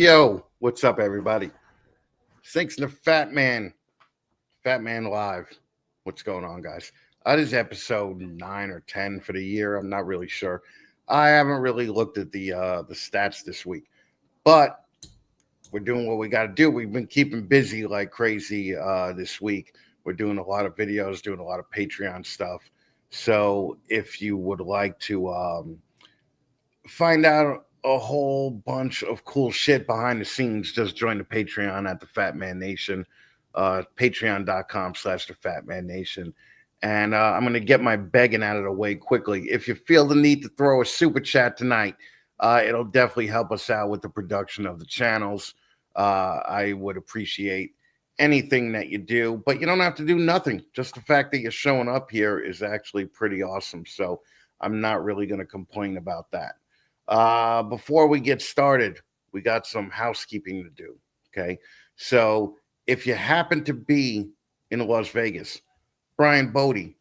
Yo, what's up, everybody? Thanks to Fatman Live. What's going on, guys? This is episode 9 or 10 for the year. I'm not really sure. I haven't really looked at the stats this week, but we're doing what we got to do. We've been keeping busy like crazy this week. We're doing a lot of videos, doing a lot of Patreon stuff. So if you would like to find out a whole bunch of cool shit behind the scenes, just join the Patreon at the Fat Man Nation, patreon.com/the Fat Man Nation. And I'm going to get my begging out of the way quickly. If you feel the need to throw a super chat tonight, it'll definitely help us out with the production of the channels. I would appreciate anything that you do, but you don't have to do nothing. Just the fact that you're showing up here is actually pretty awesome. So I'm not really going to complain about that. Before we get started, we got some housekeeping to do. Okay. So if you happen to be in Las Vegas, Brian Bode,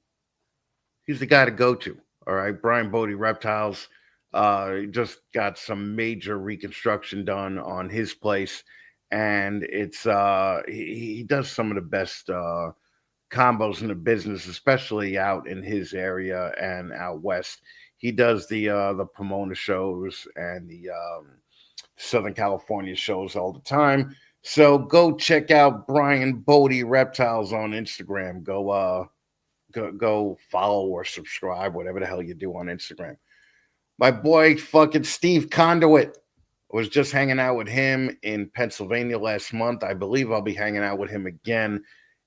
he's the guy to go to. All right. Brian Bode Reptiles. He just got some major reconstruction done on his place. And it's he does some of the best combos in the business, especially out in his area and out west. He does the Pomona shows and the Southern California shows all the time. So go check out Brian Bode Reptiles on Instagram. Go follow or subscribe, whatever the hell you do on Instagram. My boy fucking Steve Conduit. I was just hanging out with him in Pennsylvania last month. I believe I'll be hanging out with him again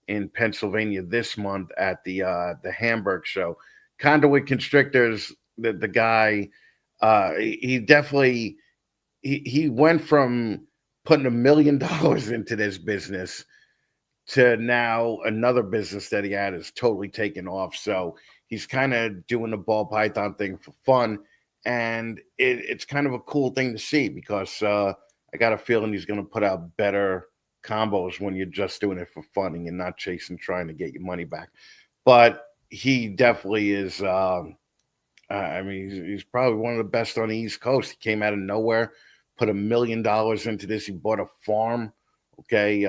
in Pennsylvania this month at the Hamburg show. Conduit Constrictors, the guy, he definitely he went from putting $1 million into this business to now another business that he had is totally taken off. So he's kind of doing the ball python thing for fun. And it's kind of a cool thing to see because I got a feeling he's going to put out better combos when you're just doing it for fun and you're not chasing trying to get your money back. But he definitely is. He's probably one of the best on the East Coast. He came out of nowhere, put $1 million into this. He bought a farm. Okay,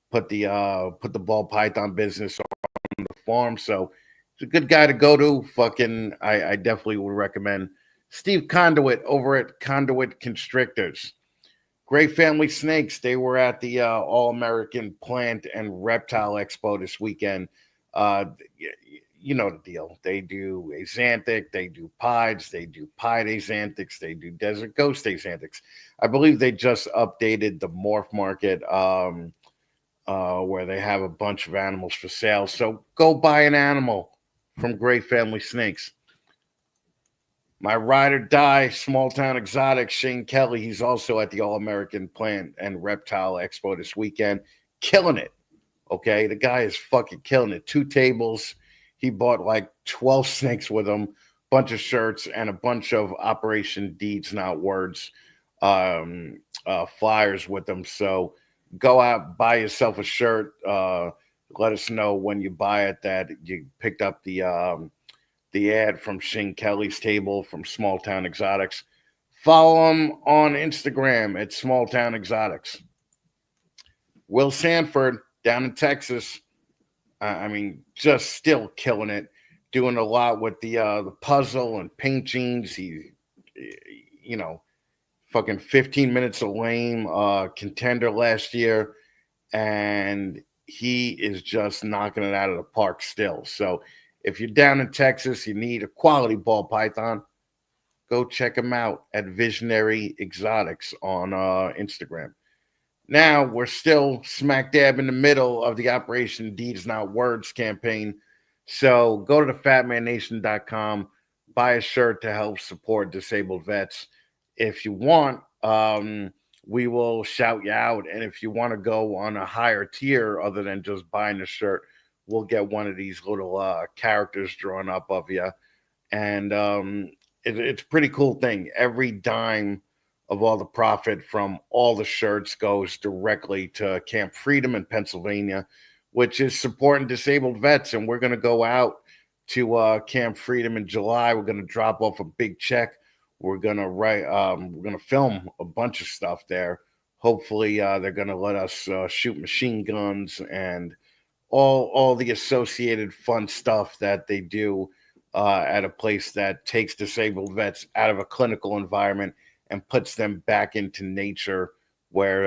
put the ball python business on the farm. So he's a good guy to go to. Fucking, I definitely would recommend Steve Conduit over at Conduit Constrictors. Great Family Snakes. They were at the All-American Plant and Reptile Expo this weekend. You know the deal. They do Axanthic, they do Pieds, they do Pied Axanthics, they do Desert Ghost Axanthics. I believe they just updated the morph market where they have a bunch of animals for sale. So go buy an animal from Great Family Snakes. My ride or die, small town exotic, Shane Kelly. He's also at the All-American Plant and Reptile Expo this weekend. Killing it. Okay. The guy is fucking killing it. 2 tables. He bought like 12 snakes with him, bunch of shirts, and a bunch of Operation Deeds Not Words flyers with them. So go out, buy yourself a shirt. Let us know when you buy it that you picked up the ad from Shane Kelly's table from Small Town Exotics. Follow him on Instagram at Small Town Exotics. Will Sanford down in Texas. Just still killing it, doing a lot with the puzzle and paintings. He, fucking 15 minutes of lame contender last year, and he is just knocking it out of the park still. So if you're down in Texas, you need a quality ball python, go check him out at Visionary Exotics on Instagram. Now we're still smack dab in the middle of the Operation Deeds Not Words campaign. So go to thefatmannation.com, buy a shirt to help support disabled vets. If you want, we will shout you out. And if you want to go on a higher tier other than just buying a shirt, we'll get one of these little characters drawn up of you. And it's a pretty cool thing. Every dime of all the profit from all the shirts goes directly to Camp Freedom in Pennsylvania, which is supporting disabled vets. And we're going to go out to Camp Freedom in July. We're going to drop off a big check. We're going to film a bunch of stuff there Hopefully, they're going to let us shoot machine guns and all the associated fun stuff that they do at a place that takes disabled vets out of a clinical environment and puts them back into nature where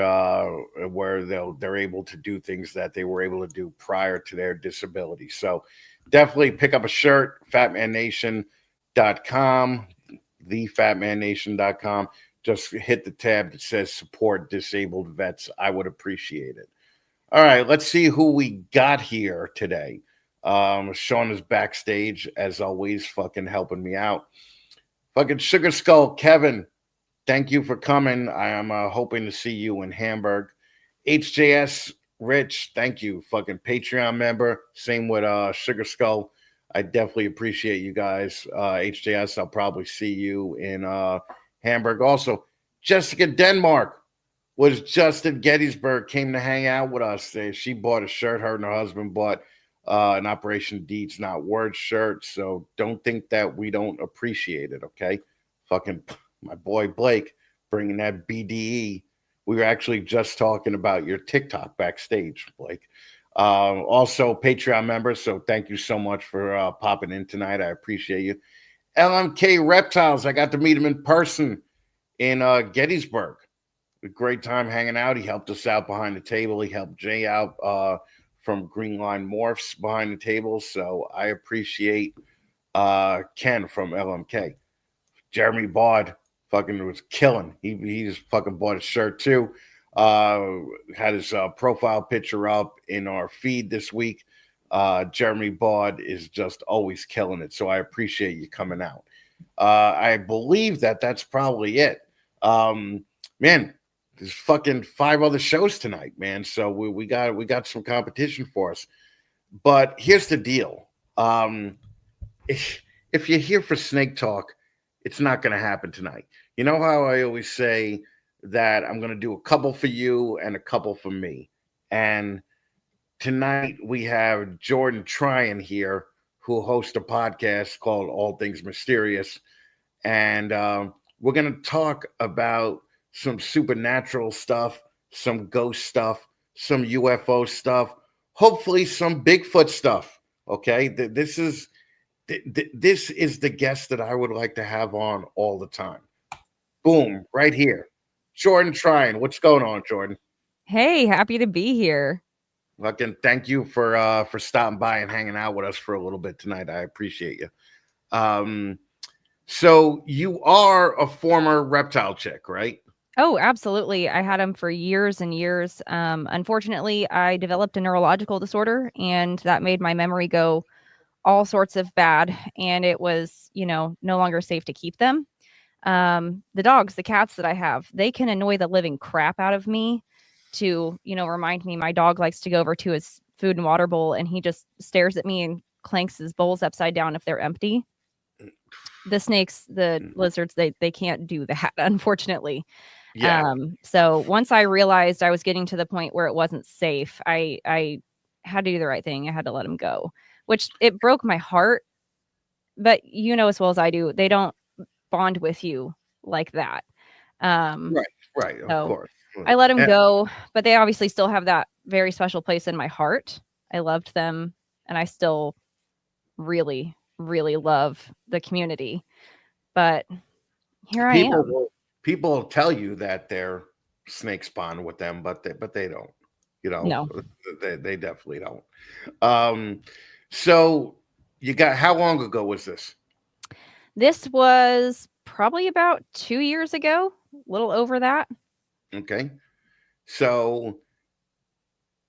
they're able to do things that they were able to do prior to their disability. So definitely pick up a shirt, fatmannation.com, thefatmannation.com. Just hit the tab that says support disabled vets. I would appreciate it. All right, let's see who we got here today. Sean is backstage as always, fucking helping me out. Fucking Sugar Skull Kevin, thank you for coming. I am hoping to see you in Hamburg. HJS Rich, thank you. Fucking Patreon member. Same with Sugar Skull. I definitely appreciate you guys. HJS, I'll probably see you in Hamburg. Also, Jessica Denmark was just in Gettysburg, came to hang out with us. She bought a shirt. Her and her husband bought an Operation Deeds Not Words shirt. So don't think that we don't appreciate it, okay? Fucking my boy Blake bringing that BDE. We were actually just talking about your TikTok backstage, Blake. Also, Patreon members, so thank you so much for popping in tonight. I appreciate you. LMK Reptiles, I got to meet him in person in Gettysburg. A great time hanging out. He helped us out behind the table. He helped Jay out from Green Line Morphs behind the table. So I appreciate Ken from LMK. Jeremy Bode fucking was killing. He just fucking bought a shirt too. Had his profile picture up in our feed this week. Jeremy Bode is just always killing it. So I appreciate you coming out. I believe that's probably it. Man, there's fucking 5 other shows tonight, man. So we got some competition for us. But here's the deal. If you're here for Snake Talk, it's not going to happen tonight. You know how I always say that I'm going to do a couple for you and a couple for me. And tonight we have Jordan Tryan here, who hosts a podcast called All Things Mysterious. And we're going to talk about some supernatural stuff, some ghost stuff, some UFO stuff, hopefully some Bigfoot stuff. Okay, this is the guest that I would like to have on all the time. Boom, right here. Jordan Tryan. What's going on, Jordan? Hey, happy to be here. Fucking thank you for stopping by and hanging out with us for a little bit tonight. I appreciate you. So you are a former reptile chick, right? Oh, absolutely. I had him for years and years. Unfortunately, I developed a neurological disorder, and that made my memory go all sorts of bad. And it was, no longer safe to keep them. The dogs, the cats that I have, they can annoy the living crap out of me to, remind me. My dog likes to go over to his food and water bowl, and he just stares at me and clanks his bowls upside down if they're empty. The snakes, the lizards, they can't do that, unfortunately. Yeah. So once I realized I was getting to the point where it wasn't safe, I had to do the right thing. I had to let him go, which it broke my heart. But as well as I do, they don't bond with you like that. Right, of course. I let him go, but they obviously still have that very special place in my heart. I loved them, and I still really, really love the community. But here I am. People will tell you that they're snake spawn with them, but they don't. No. They definitely don't. So you got, how long ago was this? This was probably about 2 years ago, a little over that. Okay. So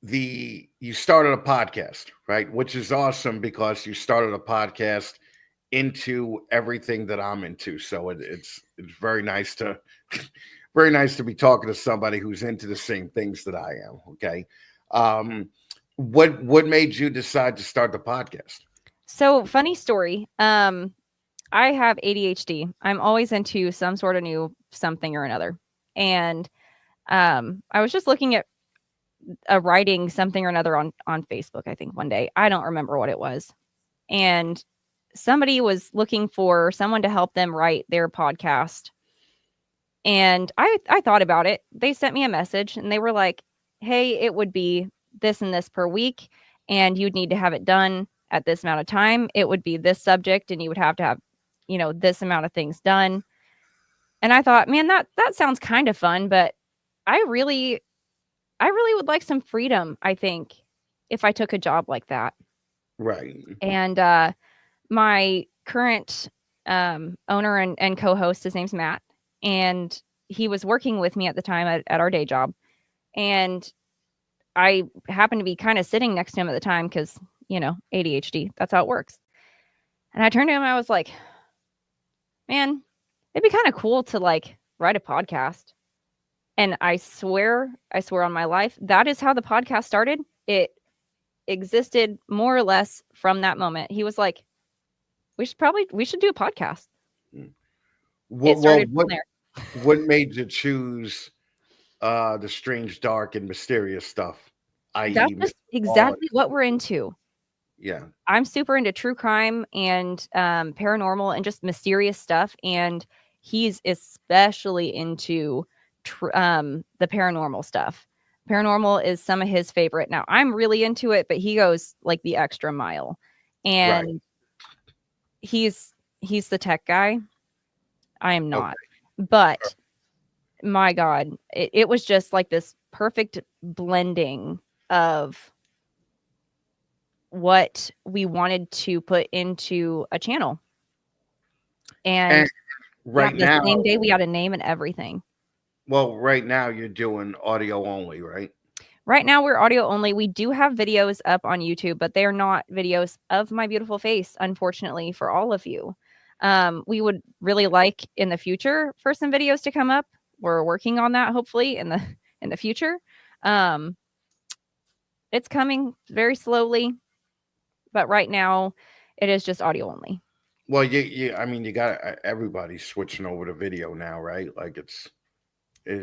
you started a podcast, right? Which is awesome because you started a podcast into everything that I'm into. So it's very nice to very nice to be talking to somebody who's into the same things that I am. Okay. What made you decide to start the podcast? So funny story. I have ADHD. I'm always into some sort of new something or another. And I was just looking at writing something or another on Facebook, I think one day. I don't remember what it was. And somebody was looking for someone to help them write their podcast. And I thought about it. They sent me a message and they were like, hey, it would be this and this per week, and you'd need to have it done at this amount of time. It would be this subject, and you would have to have, this amount of things done. And I thought, man, that sounds kind of fun, but I really would like some freedom, I think, if I took a job like that. Right. And my current owner and co-host, his name's Matt, and he was working with me at the time at our day job. And I happened to be kind of sitting next to him at the time because, ADHD, that's how it works. And I turned to him and I was like, man, it'd be kind of cool to like write a podcast. And I swear on my life, that is how the podcast started. It existed more or less from that moment. He was like, we should do a podcast. It started from there. What made you choose the strange, dark, and mysterious stuff? That's just exactly what we're into. Yeah. I'm super into true crime and paranormal and just mysterious stuff. And he's especially into the paranormal stuff. Paranormal is some of his favorite. Now, I'm really into it, but he goes like the extra mile. And he's the tech guy. I am not. Okay. But my God, it was just like this perfect blending of what we wanted to put into a channel. And right now, the same day we had a name and everything. Well, right now you're doing audio only, right? Right now we're audio only. We do have videos up on YouTube, but they are not videos of my beautiful face, unfortunately, for all of you. We would really like in the future for some videos to come up. We're working on that, hopefully, in the future. It's coming very slowly, but right now it is just audio only. Well, I mean, you got everybody switching over to video now, right? Like it's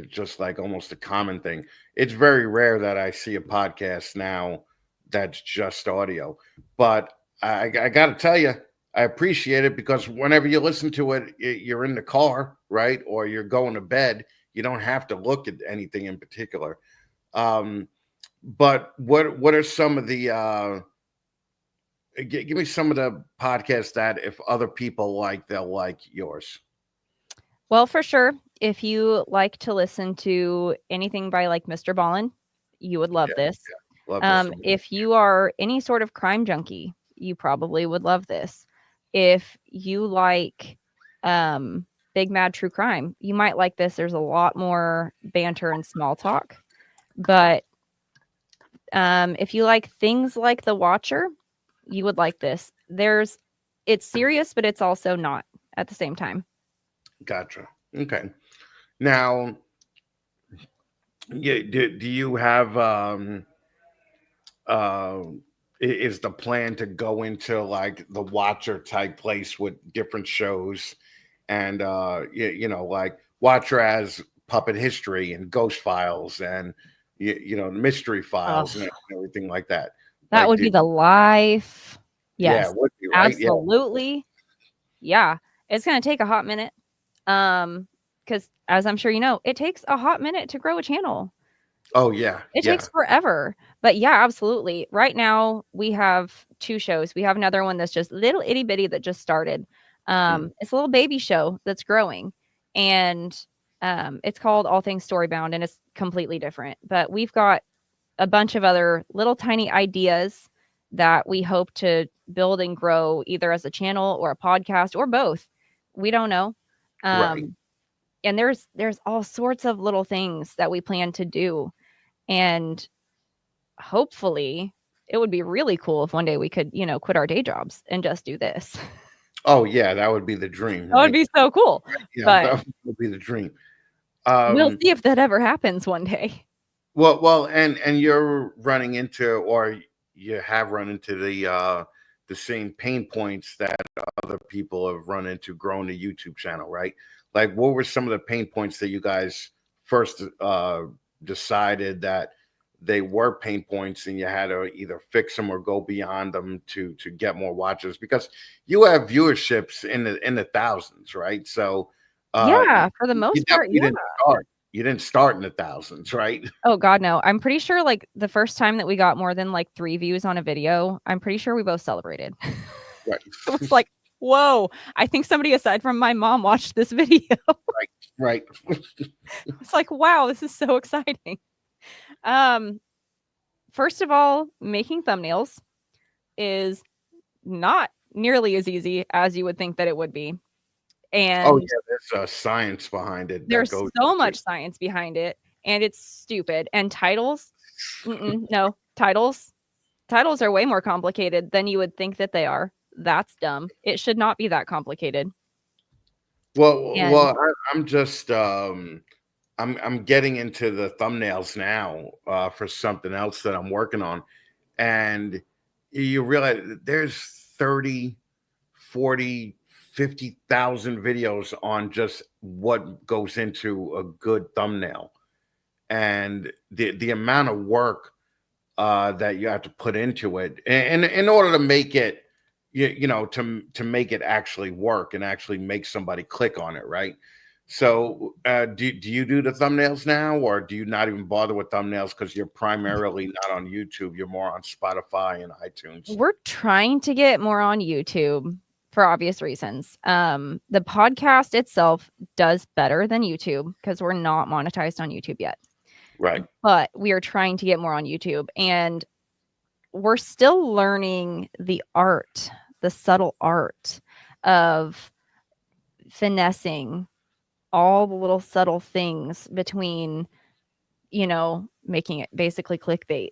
just like almost a common thing. It's very rare that I see a podcast now that's just audio. But I got to tell you, I appreciate it because whenever you listen to it, you're in the car, right? Or you're going to bed. You don't have to look at anything in particular. But what are some of the give me some of the podcasts that if other people like, they'll like yours? Well, for sure. If you like to listen to anything by like Mr. Ballin, you would love this. Yeah, love if you are any sort of crime junkie, you probably would love this. If you like big mad true crime, you might like this. There's a lot more banter and small talk. But if you like things like The Watcher, you would like this. It's serious, but it's also not at the same time. Gotcha. Okay. Now, yeah, do you have is the plan to go into like the Watcher type place with different shows and like Watcher as Puppet History and Ghost Files and Mystery Files and everything like that? That would be the life. Yes. Yeah, would be, right? Absolutely. Yeah. It's going to take a hot minute. Because as I'm sure you know, it takes a hot minute to grow a channel. Oh yeah. It takes forever. But yeah, absolutely. Right now we have 2 shows. We have another one that's just little itty bitty that just started. It's a little baby show that's growing. And it's called All Things Storybound, and it's completely different. But we've got a bunch of other little tiny ideas that we hope to build and grow either as a channel or a podcast or both. We don't know. Right. And there's all sorts of little things that we plan to do. And hopefully it would be really cool if one day we could, quit our day jobs and just do this. Oh yeah, that would be the dream. That would be so cool. Yeah, but that would be the dream. We'll see if that ever happens one day. Well, and you're running into, or you have run into the same pain points that other people have run into growing a YouTube channel, right? Like, what were some of the pain points that you guys first decided that they were pain points, and you had to either fix them or go beyond them to get more watchers? Because you have viewerships in the thousands, right? So Yeah, for the You most part, definitely yeah. didn't start. You didn't start in the thousands, right? Oh god, no. I'm pretty sure, like, the first time that we got more than, like, 3 views on a video, I'm pretty sure we both celebrated. Right. It was like, "Whoa, I think somebody aside from my mom watched this video." Right. It's like, "Wow, this is so exciting." Um, First of all, making thumbnails is not nearly as easy as you would think that it would be, Oh, and yeah, there's science behind it that there's goes so into. much science behind it, and it's stupid, and titles? No. Titles are way more complicated than you would think that they are. That's dumb. It should not be that complicated. And I'm just I'm getting into the thumbnails now for something else that I'm working on, and you realize that there's 30, 40, 50,000 videos on just what goes into a good thumbnail, and the amount of work that you have to put into it in order to make it, to make it actually work and actually make somebody click on it, right? So do you do the thumbnails now, or do you not even bother with thumbnails because you're primarily not on YouTube, you're more on Spotify and iTunes? we're trying to get more on YouTube for obvious reasons. The podcast itself does better than YouTube because we're not monetized on YouTube yet. Right. But we are trying to get more on YouTube, and we're still learning the art, the subtle art of finessing all the little subtle things between, making it basically clickbait.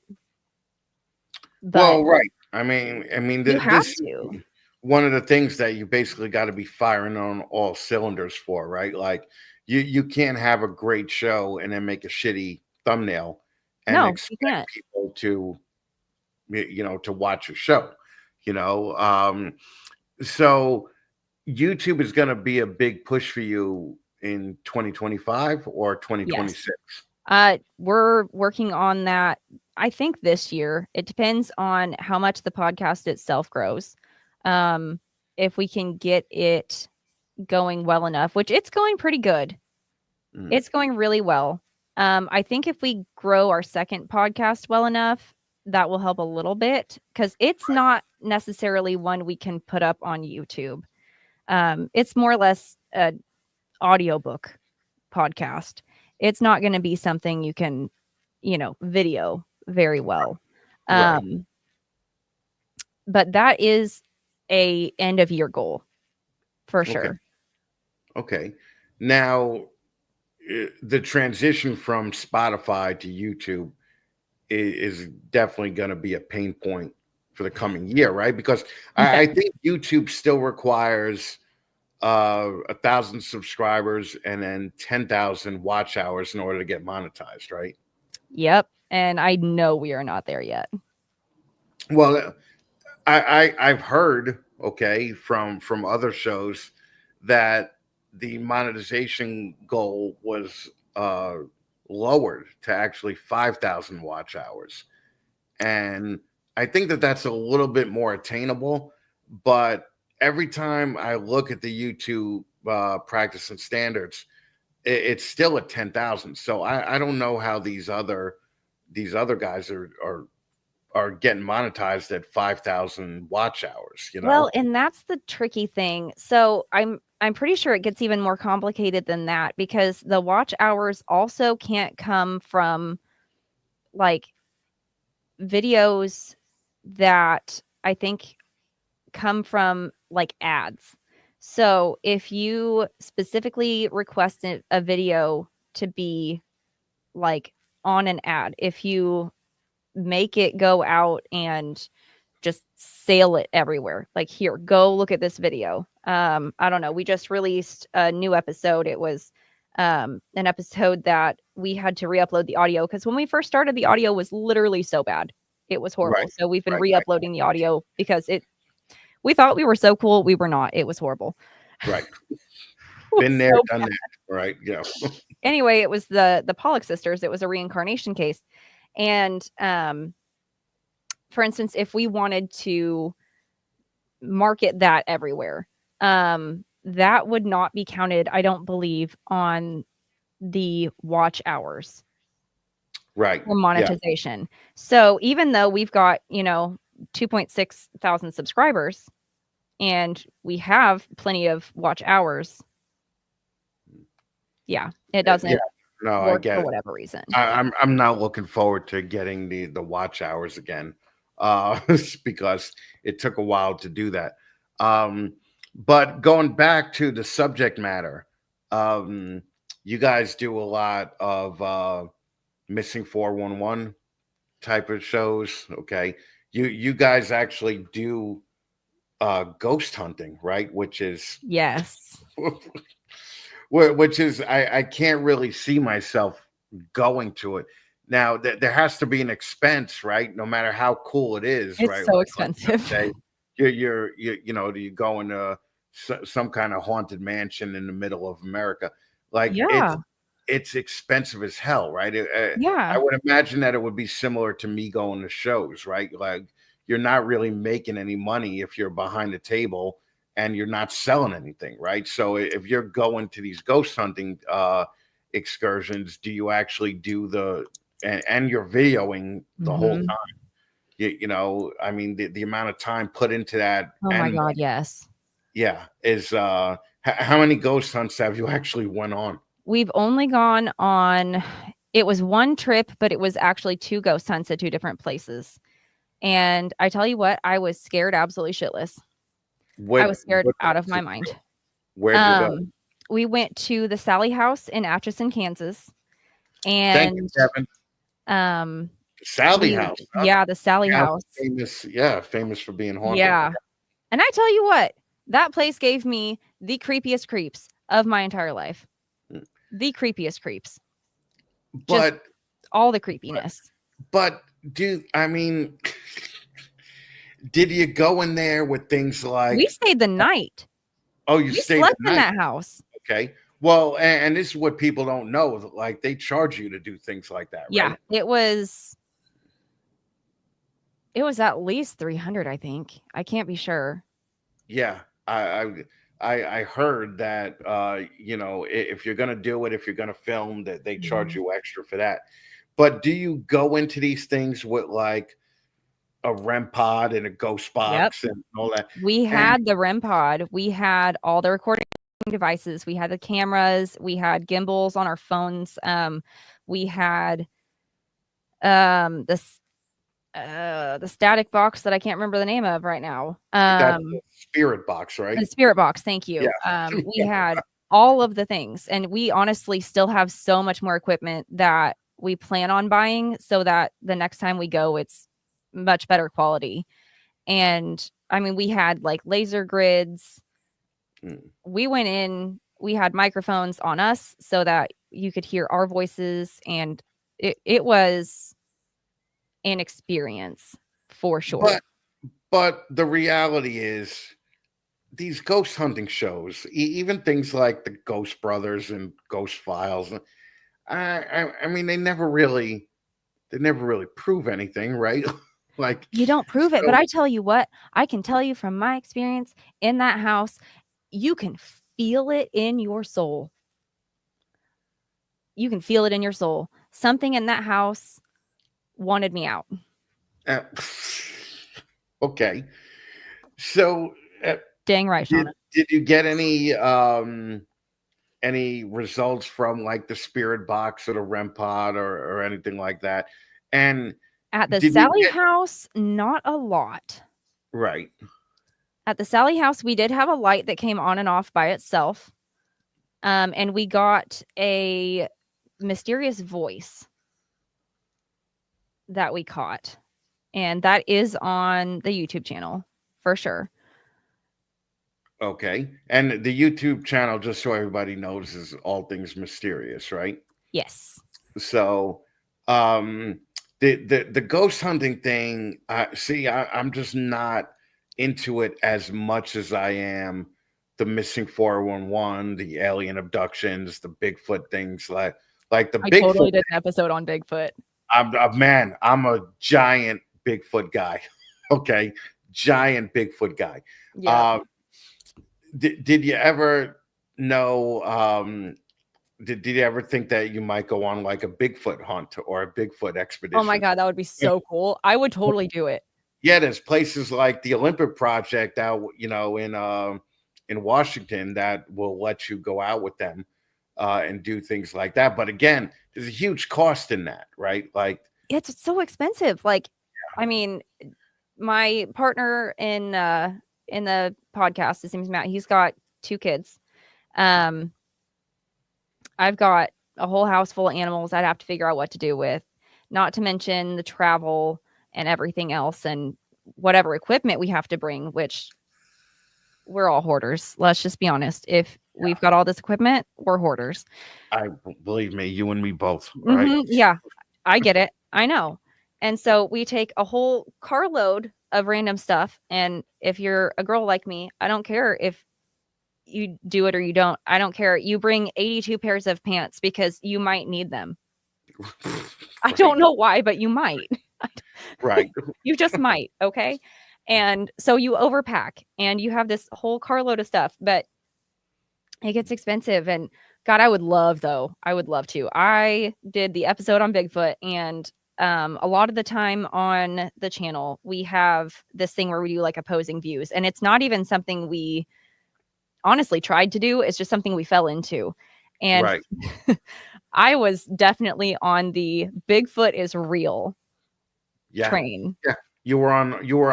But Well, right. I mean, you have this to. one of the things that you basically got to be firing on all cylinders for, right? Like you can't have a great show and then make a shitty thumbnail and No, you expect can't. people to to watch your show. You know, so YouTube is going to be a big push for you in 2025 or Yes. 2026. We're working on that, I think this year. It depends on how much the podcast itself grows. Um, if we can get it going well enough, which it's going pretty good. Mm, It's going really well. I think if we grow our second podcast well enough, that will help a little bit because it's not necessarily one we can put up on YouTube. It's more or less a audiobook podcast. It's not going to be something you can, video very well. right. Um, but that is a end of year goal for Okay. sure. Okay. Now, the transition from Spotify to YouTube is definitely going to be a pain point for the coming year, right? Because I think YouTube still requires 1,000 subscribers and then 10,000 watch hours in order to get monetized, right? Yep. And I know we are not there yet. Well, I've heard, okay, from other shows that the monetization goal was lowered to actually 5,000 watch hours, and I think that that's a little bit more attainable. But every time I look at the YouTube practice and standards, it's still at 10,000. So I don't know how these other guys are getting monetized at 5,000 watch hours, you Well, know? and that's the tricky thing. So I'm pretty sure it gets even more complicated than that because the watch hours also can't come from like videos that I think come from like ads. So if you specifically requested a video to be like on an ad, if you make it go out and just sail it everywhere, like, here, go look at this video. I don't know, we just released a new episode. It was an episode that we had to re-upload the audio because when we first started, the audio was literally so bad. It was Right, horrible. So we've been right, re-uploading the audio because we thought we were so cool. We were not. It was horrible. right. It Been was there, so done bad. that, right? Yeah. Anyway, it was the Pollock sisters. It was a reincarnation case. And for instance, if we wanted to market that everywhere, that would not be counted, I don't believe, on the watch hours Right. for Yeah. monetization. So even though we've got, 2.6 thousand subscribers and we have plenty of watch hours, yeah, it Yeah. doesn't No, I work get for it. whatever reason. I'm not looking forward to getting the watch hours again, because it took a while to do that. But going back to the subject matter, um, you guys do a lot of missing 411 type of shows. Okay, you guys actually do ghost hunting, right? Which is Yes. which is I can't really see myself going to it. Now there has to be an expense, right? No matter how cool it is, It's right? so Like let's expensive. say do you go into some kind of haunted mansion in the middle of America? Like Yeah. it's expensive as hell, right? I Yeah. would imagine that it would be similar to me going to shows, right? Like you're not really making any money if you're behind the table and you're not selling anything, right? So if you're going to these ghost hunting excursions, do you actually do and you're videoing the whole Mhm. time? I mean, the amount of time put into that Oh my and God, yes. yeah, is how many ghost hunts have you actually went on? We've only gone on it was one trip, but it was actually 2 ghost hunts at 2 different places. And I tell you what, I was scared absolutely shitless. I was scared What out of my places? mind. Where'd you go? Um, we went to the Sally House in Atchison, Kansas, Thank you, and, Kevin. um, Sally we House, huh? yeah, the Sally Yeah, House. famous. Yeah, famous for being haunted. Yeah. And I tell you what, that place gave me the creepiest creeps of my entire life. Mm. The creepiest creeps. Just But all the creepiness. but do I mean, did you go in there with things We like? stayed the night. Oh, you We stayed the slept in night. that house. Okay. Well, and this is what people don't know. Like they charge you to do things like that, Yeah, right? it was at least 300, I think. I can't be sure. Yeah. I heard that if you're gonna do it, if you're gonna film, that they charge Mhm. you extra for that. But do you go into these things with like a REM pod and a ghost Yep. box and all that? We And had the REM pod. We had all the recording devices. We had the cameras. We had gimbals on our phones. We had the static box that I can't remember the name of right now. that's the spirit box, right? The spirit box, thank Yeah. you. We had all of the things, and we honestly still have so much more equipment that we plan on buying so that the next time we go, it's much better quality. And I mean, we had like laser grids. Mm. We went in, we had microphones on us so that you could hear our voices, and it was an experience for sure. But the reality is these ghost hunting shows, even things like the Ghost Brothers and Ghost Files, I mean, they never really prove anything, right? Like, You don't prove it, but so I tell you what, I can tell you from my experience in that house, you can feel it in your soul. You can feel it in your soul. Something in that house wanted me out. uh, okay. So Dang right, Shauna. did you get any results from like the spirit box or the REM pod or anything like that? And At the did you Sally get house, not a lot. right? At the Sally house, we did have a light that came on and off by itself. And we got a mysterious voice that we caught. And that is on the YouTube channel for sure. Okay. And the YouTube channel, just so everybody knows, is All Things Mysterious, right? Yes. So the ghost hunting thing, I'm just not into it as much as I am the missing 411, the alien abductions, the Bigfoot things, like the I Bigfoot. totally did an episode on Bigfoot. I'm a giant Bigfoot guy. Okay. Giant Bigfoot guy. Yeah. Did you ever know? Did you ever think that you might go on like a Bigfoot hunt or a Bigfoot Oh my expedition? God, that would be so cool. I would totally do it. Yeah, there's places like the Olympic Project out, in Washington that will let you go out with them and do things like that. But again, there's a huge cost in that, right? Like, It's so expensive. Like, I mean, my partner in the podcast, his name's Matt. He's got 2 kids. I've got a whole house full of animals I'd have to figure out what to do with, not to mention the travel and everything else and whatever equipment we have to bring, which we're all hoarders. Let's just be honest. If we've got all this equipment, we're hoarders. I believe me, you and me both, right? Yeah, I get it. I know. And so we take a whole carload of random stuff. And if you're a girl like me, I don't care if you do it or you don't. I don't care. You bring 82 pairs of pants because you might need them. I don't know why, but you might. Right. You just might. Okay. And so you overpack and you have this whole carload of stuff, but it gets expensive. And God, I would love to. I did the episode on Bigfoot, and a lot of the time on the channel, we have this thing where we do like opposing views, and it's not even something we honestly tried to do. It's just something we fell into. And Right. I was definitely on the Bigfoot is real train. Yeah. You were on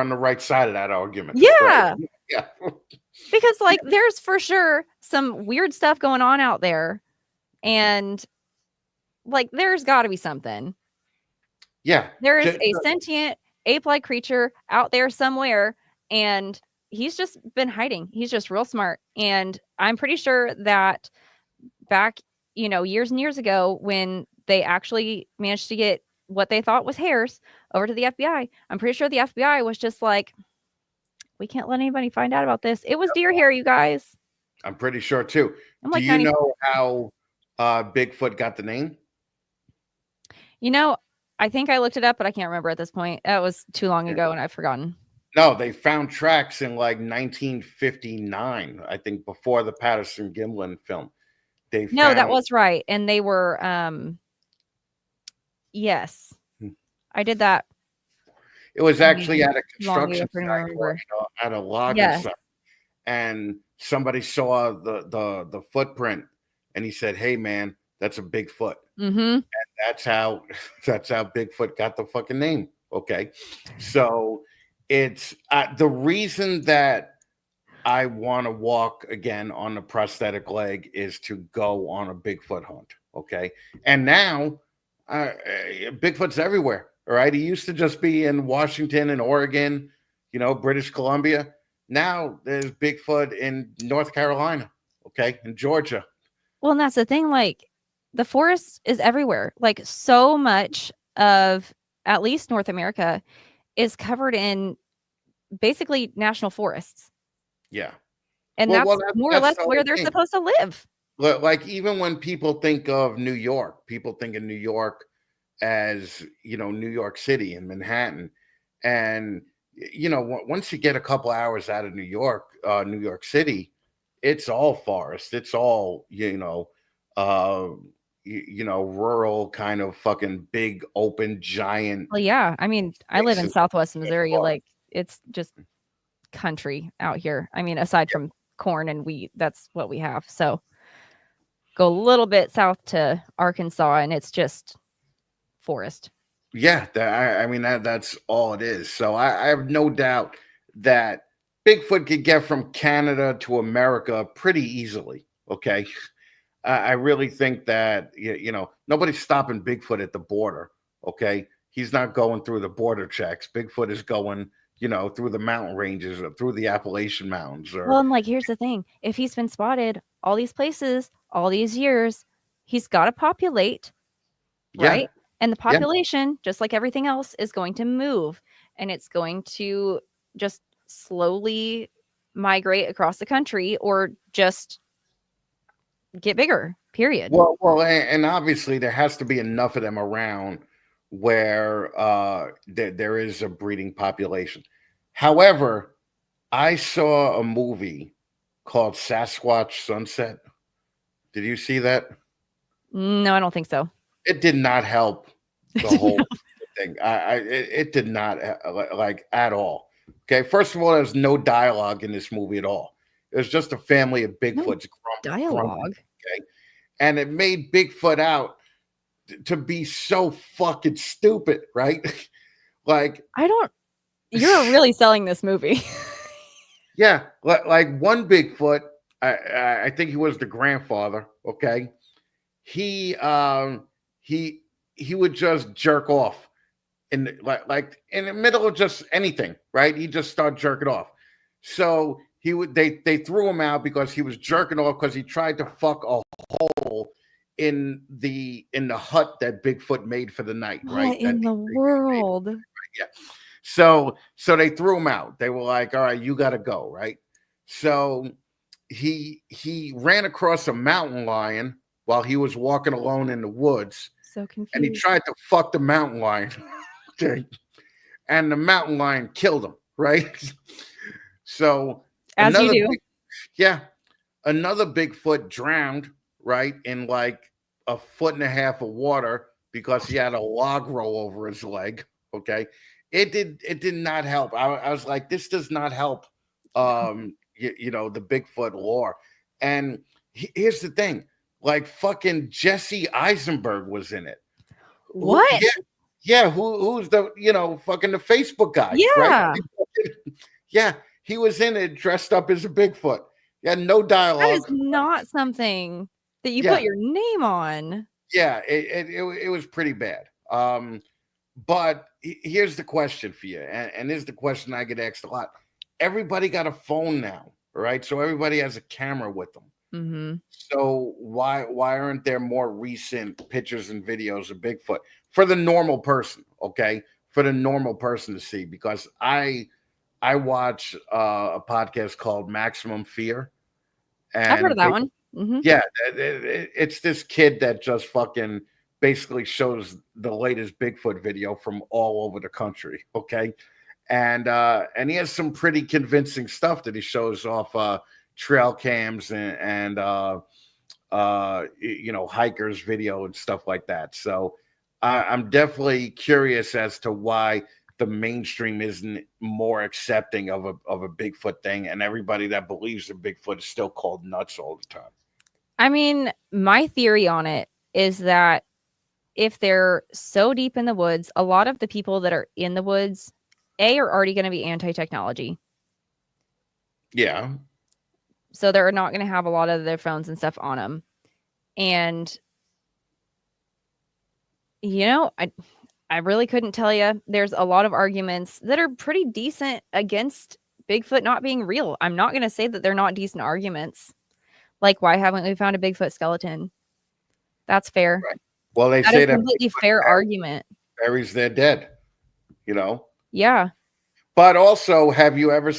the right side of that argument. Yeah. Right. Yeah. Because like there's for sure some weird stuff going on out there. And like there's gotta be something. Yeah. There is a sentient ape-like creature out there somewhere, and he's just been hiding. He's just real smart. And I'm pretty sure that back, years and years ago, when they actually managed to get what they thought was hairs over to the FBI, I'm pretty sure the FBI was just like, we can't let anybody find out about this. It was deer hair, you guys. I'm pretty sure too. I'm Do like, you know how Bigfoot got the name? I think I looked it up, but I can't remember at this point. That was too long ago and I've forgotten. No, they found tracks in like 1959, I think, before the Patterson Gimlin film. That was right. And they were, yes, I did that. It was actually at a construction site or, at a logging site. And somebody saw the footprint and he said, "Hey man, that's a Bigfoot." Mm-hmm. And that's how Bigfoot got the fucking name. Okay. So it's the reason that I want to walk again on the prosthetic leg is to go on a Bigfoot hunt. Okay. And now Bigfoot's everywhere. All right. He used to just be in Washington and Oregon, British Columbia. Now there's Bigfoot in North Carolina. Okay. In Georgia. Well, and that's the thing. Like the forest is everywhere. Like so much of at least North America is covered in basically national forests. Yeah. And that's more or less where they're supposed to live. Like even when people think of New York, people think of New York as, New York City and Manhattan. And, once you get a couple hours out of New York City, it's all forest. It's all, rural kind of fucking big, open, giant. Well, yeah. I mean, I live in Southwest Missouri. Like it's just country out here. I mean, aside from corn and wheat, that's what we have. So go a little bit south to Arkansas and it's just forest. Yeah, that's all it is. So I have no doubt that Bigfoot could get from Canada to America pretty easily. Okay. I really think that, nobody's stopping Bigfoot at the border. Okay. He's not going through the border checks. Bigfoot is going, through the mountain ranges or through the Appalachian Mountains. Well, and like, here's the thing. If he's been spotted all these places, all these years, he's got to populate, right? Yeah. And the population, just like everything else, is going to move. And it's going to just slowly migrate across the country or just get bigger, period. Well, and obviously there has to be enough of them around where there is a breeding population. However, I saw a movie called Sasquatch Sunset. Did you see that? No, I don't think so. It did not help the whole thing. It did not like at all. Okay, first of all, there's no dialogue in this movie at all. It was just a family of Bigfoots Dialogue. okay, and it made Bigfoot out to be so fucking stupid, right? Like you're really selling this movie. yeah, like one Bigfoot, I think he was the grandfather. Okay, he he would just jerk off like in the middle of just anything, right? He just started jerking off. So they threw him out because he was jerking off because he tried to fuck a hole in the hut that Bigfoot made for the night, right? What in the world? Yeah. So they threw him out. They were like, all right, you gotta go, right? So he ran across a mountain lion while he was walking alone in the woods. So confused. And he tried to fuck the mountain lion. Okay. And the mountain lion killed him, right? So as you do. Another Bigfoot drowned, right, in like a foot and a half of water because he had a log roll over his leg. Okay. It did not help. I was like, this does not help the Bigfoot lore. And here's the thing, like fucking Jesse Eisenberg was in it. What? Yeah, who's the fucking the Facebook guy? Yeah, right? Yeah, he was in it dressed up as a Bigfoot. Yeah, no dialogue. That is not something that you put your name on. Yeah, it was pretty bad. But here's the question for you, and this is the question I get asked a lot. Everybody got a phone now, right? So everybody has a camera with them. Mm-hmm. So why aren't there more recent pictures and videos of Bigfoot for the normal person? Okay, for the normal person to see, because I watch a podcast called Maximum Fear, and I've heard of that one. Mm-hmm. Yeah, it's this kid that just fucking basically shows the latest Bigfoot video from all over the country. Okay, and he has some pretty convincing stuff that he shows off trail cams and hikers video and stuff like that. So I'm definitely curious as to why the mainstream isn't more accepting of a Bigfoot thing, and everybody that believes in Bigfoot is still called nuts all the time. I mean, my theory on it is that if they're so deep in the woods, a lot of the people that are in the woods, are already going to be anti-technology. Yeah. So they're not going to have a lot of their phones and stuff on them. And, I really couldn't tell you. There's a lot of arguments that are pretty decent against Bigfoot not being real. I'm not going to say that they're not decent arguments. Like, why haven't we found a Bigfoot skeleton? That's fair. Right. Well, they say that is a completely fair argument. Buries their dead, Yeah. But also, have you ever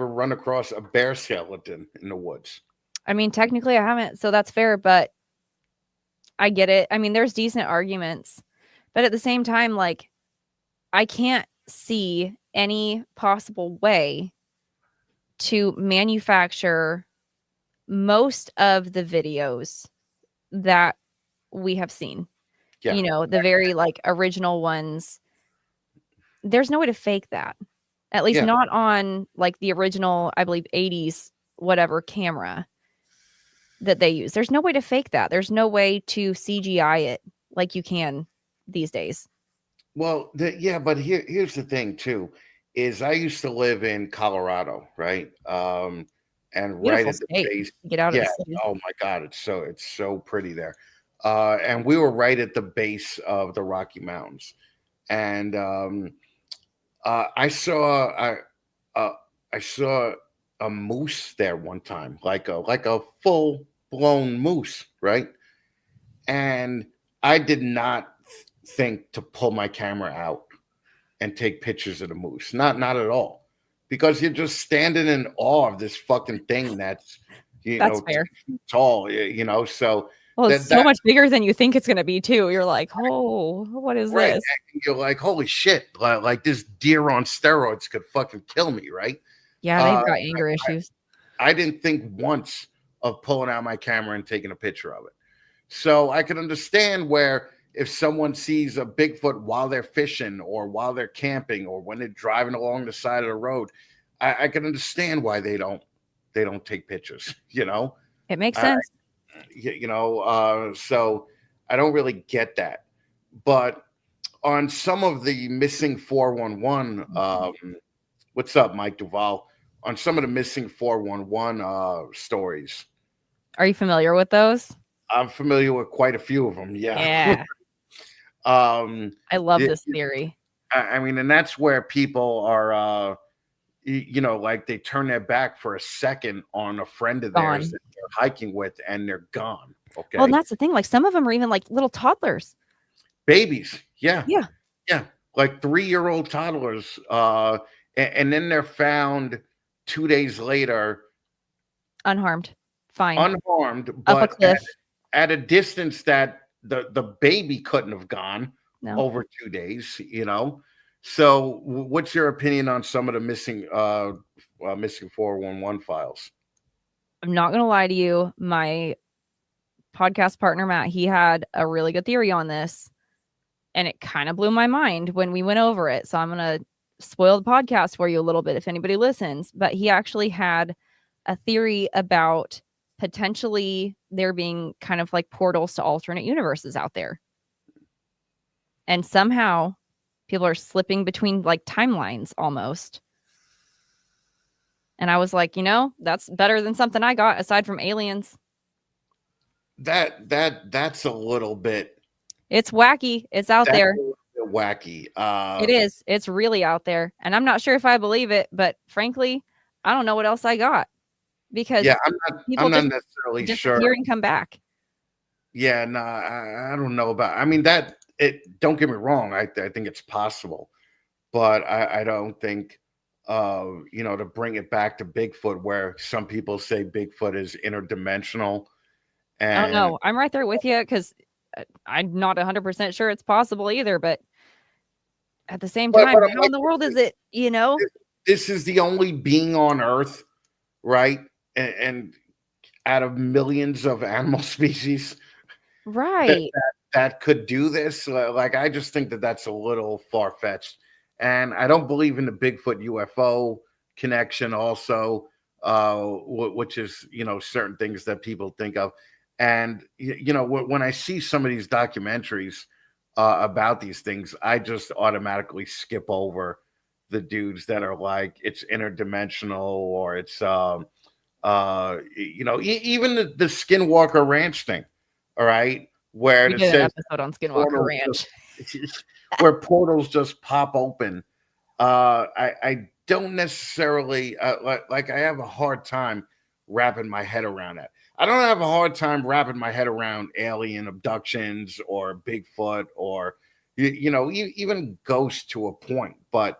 run across a bear skeleton in the woods? I mean, technically I haven't, so that's fair, but I get it. I mean, there's decent arguments, but at the same time, like, I can't see any possible way to manufacture most of the videos that we have seen. Yeah. The very like original ones. There's no way to fake that. At least not on like the original, I believe 80s whatever camera that they use. There's no way to fake that. There's no way to CGI it like you can these days. Well, but here's the thing too, is I used to live in Colorado, right? And Beautiful right at the state. base. Get out of the city. Oh my God, it's so pretty there. And we were right at the base of the Rocky Mountains. And I saw a moose there one time, like a full blown moose, right? And I did not think to pull my camera out and take pictures of the moose, not at all, because you're just standing in awe of this fucking thing that's fair. Tall, So well, it's so much bigger than you think it's going to be too. You're like, oh, what is this? And you're like, holy shit! Like this deer on steroids could fucking kill me, right? Yeah, they've got anger issues. I didn't think once of pulling out my camera and taking a picture of it. So I can understand where if someone sees a Bigfoot while they're fishing or while they're camping or when they're driving along the side of the road, I can understand why they don't take pictures. It makes I, sense. so I don't really get that. But on some of the missing 411, what's up, Mike Duval? On some of the missing 411 stories, Are you familiar with those? I'm familiar with quite a few of them. Yeah. Yeah. I love this theory. I mean, and that's where people are, like they turn their back for a second on a friend of theirs that they're hiking with, and they're gone. Okay. Well, and that's the thing. Like some of them are even like little toddlers. Babies. Yeah. Yeah. Yeah. Like 3-year-old toddlers. And then they're found 2 days later. Unharmed. Fine. Unharmed, Up a but cliff. at a distance that the baby couldn't have gone over 2 days, So what's your opinion on some of the missing 411 files? I'm not gonna lie to you. My podcast partner Matt, he had a really good theory on this, and it kind of blew my mind when we went over it. So I'm gonna spoil the podcast for you a little bit if anybody listens. But he actually had a theory about potentially there being kind of like portals to alternate universes out there, and somehow people are slipping between like timelines almost. And I was like, that's better than something I got aside from aliens. That's a little bit. It's wacky. It's out there. A little bit wacky. It is. It's really out there, and I'm not sure if I believe it. But frankly, I don't know what else I got because I'm not necessarily sure. Disappear and come back. Yeah, no, I don't know about. I mean don't get me wrong. I think it's possible, but I don't think. To bring it back to Bigfoot, where some people say Bigfoot is interdimensional. And I don't know. I'm right there with you because I'm not 100% sure it's possible either. But at the same time, how in the world is it? This is the only being on Earth, right? And out of millions of animal species, right, that could do this. Like, I just think that's a little far-fetched. And I don't believe in the Bigfoot UFO connection also, which is, certain things that people think of. And, when I see some of these documentaries about these things, I just automatically skip over the dudes that are like, it's interdimensional or it's, even the Skinwalker Ranch thing. All right. Where we did an episode on Skinwalker Ranch. Where portals just pop open. I don't necessarily like I have a hard time wrapping my head around that. I don't have a hard time wrapping my head around alien abductions or Bigfoot or even ghosts to a point, but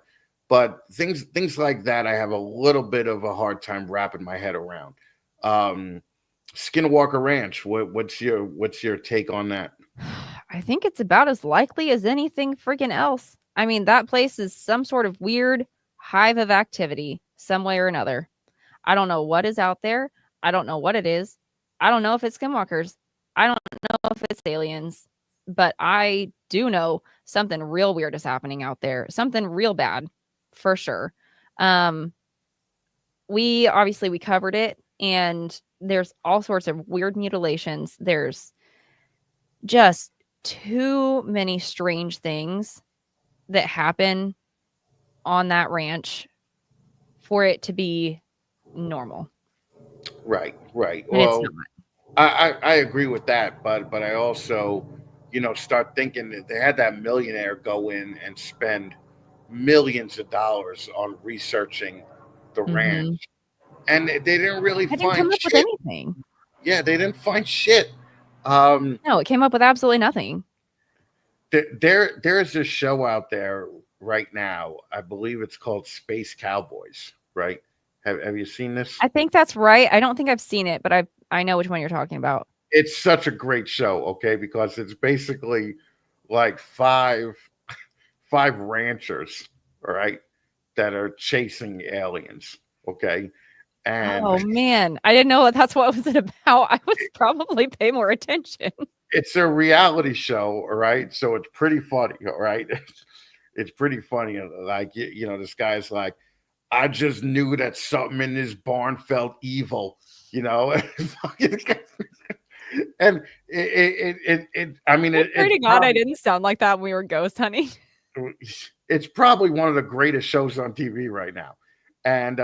things like that I have a little bit of a hard time wrapping my head around. Skinwalker Ranch, what's your take on that? I think it's about as likely as anything freaking else. I mean, that place is some sort of weird hive of activity, some way or another. I don't know what is out there. I don't know what it is. I don't know if it's skinwalkers. I don't know if it's aliens. But I do know something real weird is happening out there. Something real bad, for sure. We covered it, and there's all sorts of weird mutilations. There's just too many strange things that happen on that ranch for it to be normal. Right. And well, I agree with that, but I also, start thinking that they had that millionaire go in and spend millions of dollars on researching the ranch, and they didn't really come up with anything. Yeah, they didn't find shit. No, it came up with absolutely nothing. There's a show out there right now. I believe it's called Space Cowboys. Right? Have you seen this? I think that's right. I don't think I've seen it, but I know which one you're talking about. It's such a great show, okay? Because it's basically like five ranchers, all right, that are chasing aliens, okay? And Oh man, I didn't know that's what was it about. I would probably pay more attention. it's a reality show, all right? So it's pretty funny, all right? It's pretty funny. Like, this guy's like, I just knew that something in this barn felt evil, you know? And I mean, I swear to God, I didn't sound like that when we were ghost hunting. it's probably one of the greatest shows on TV right now. And,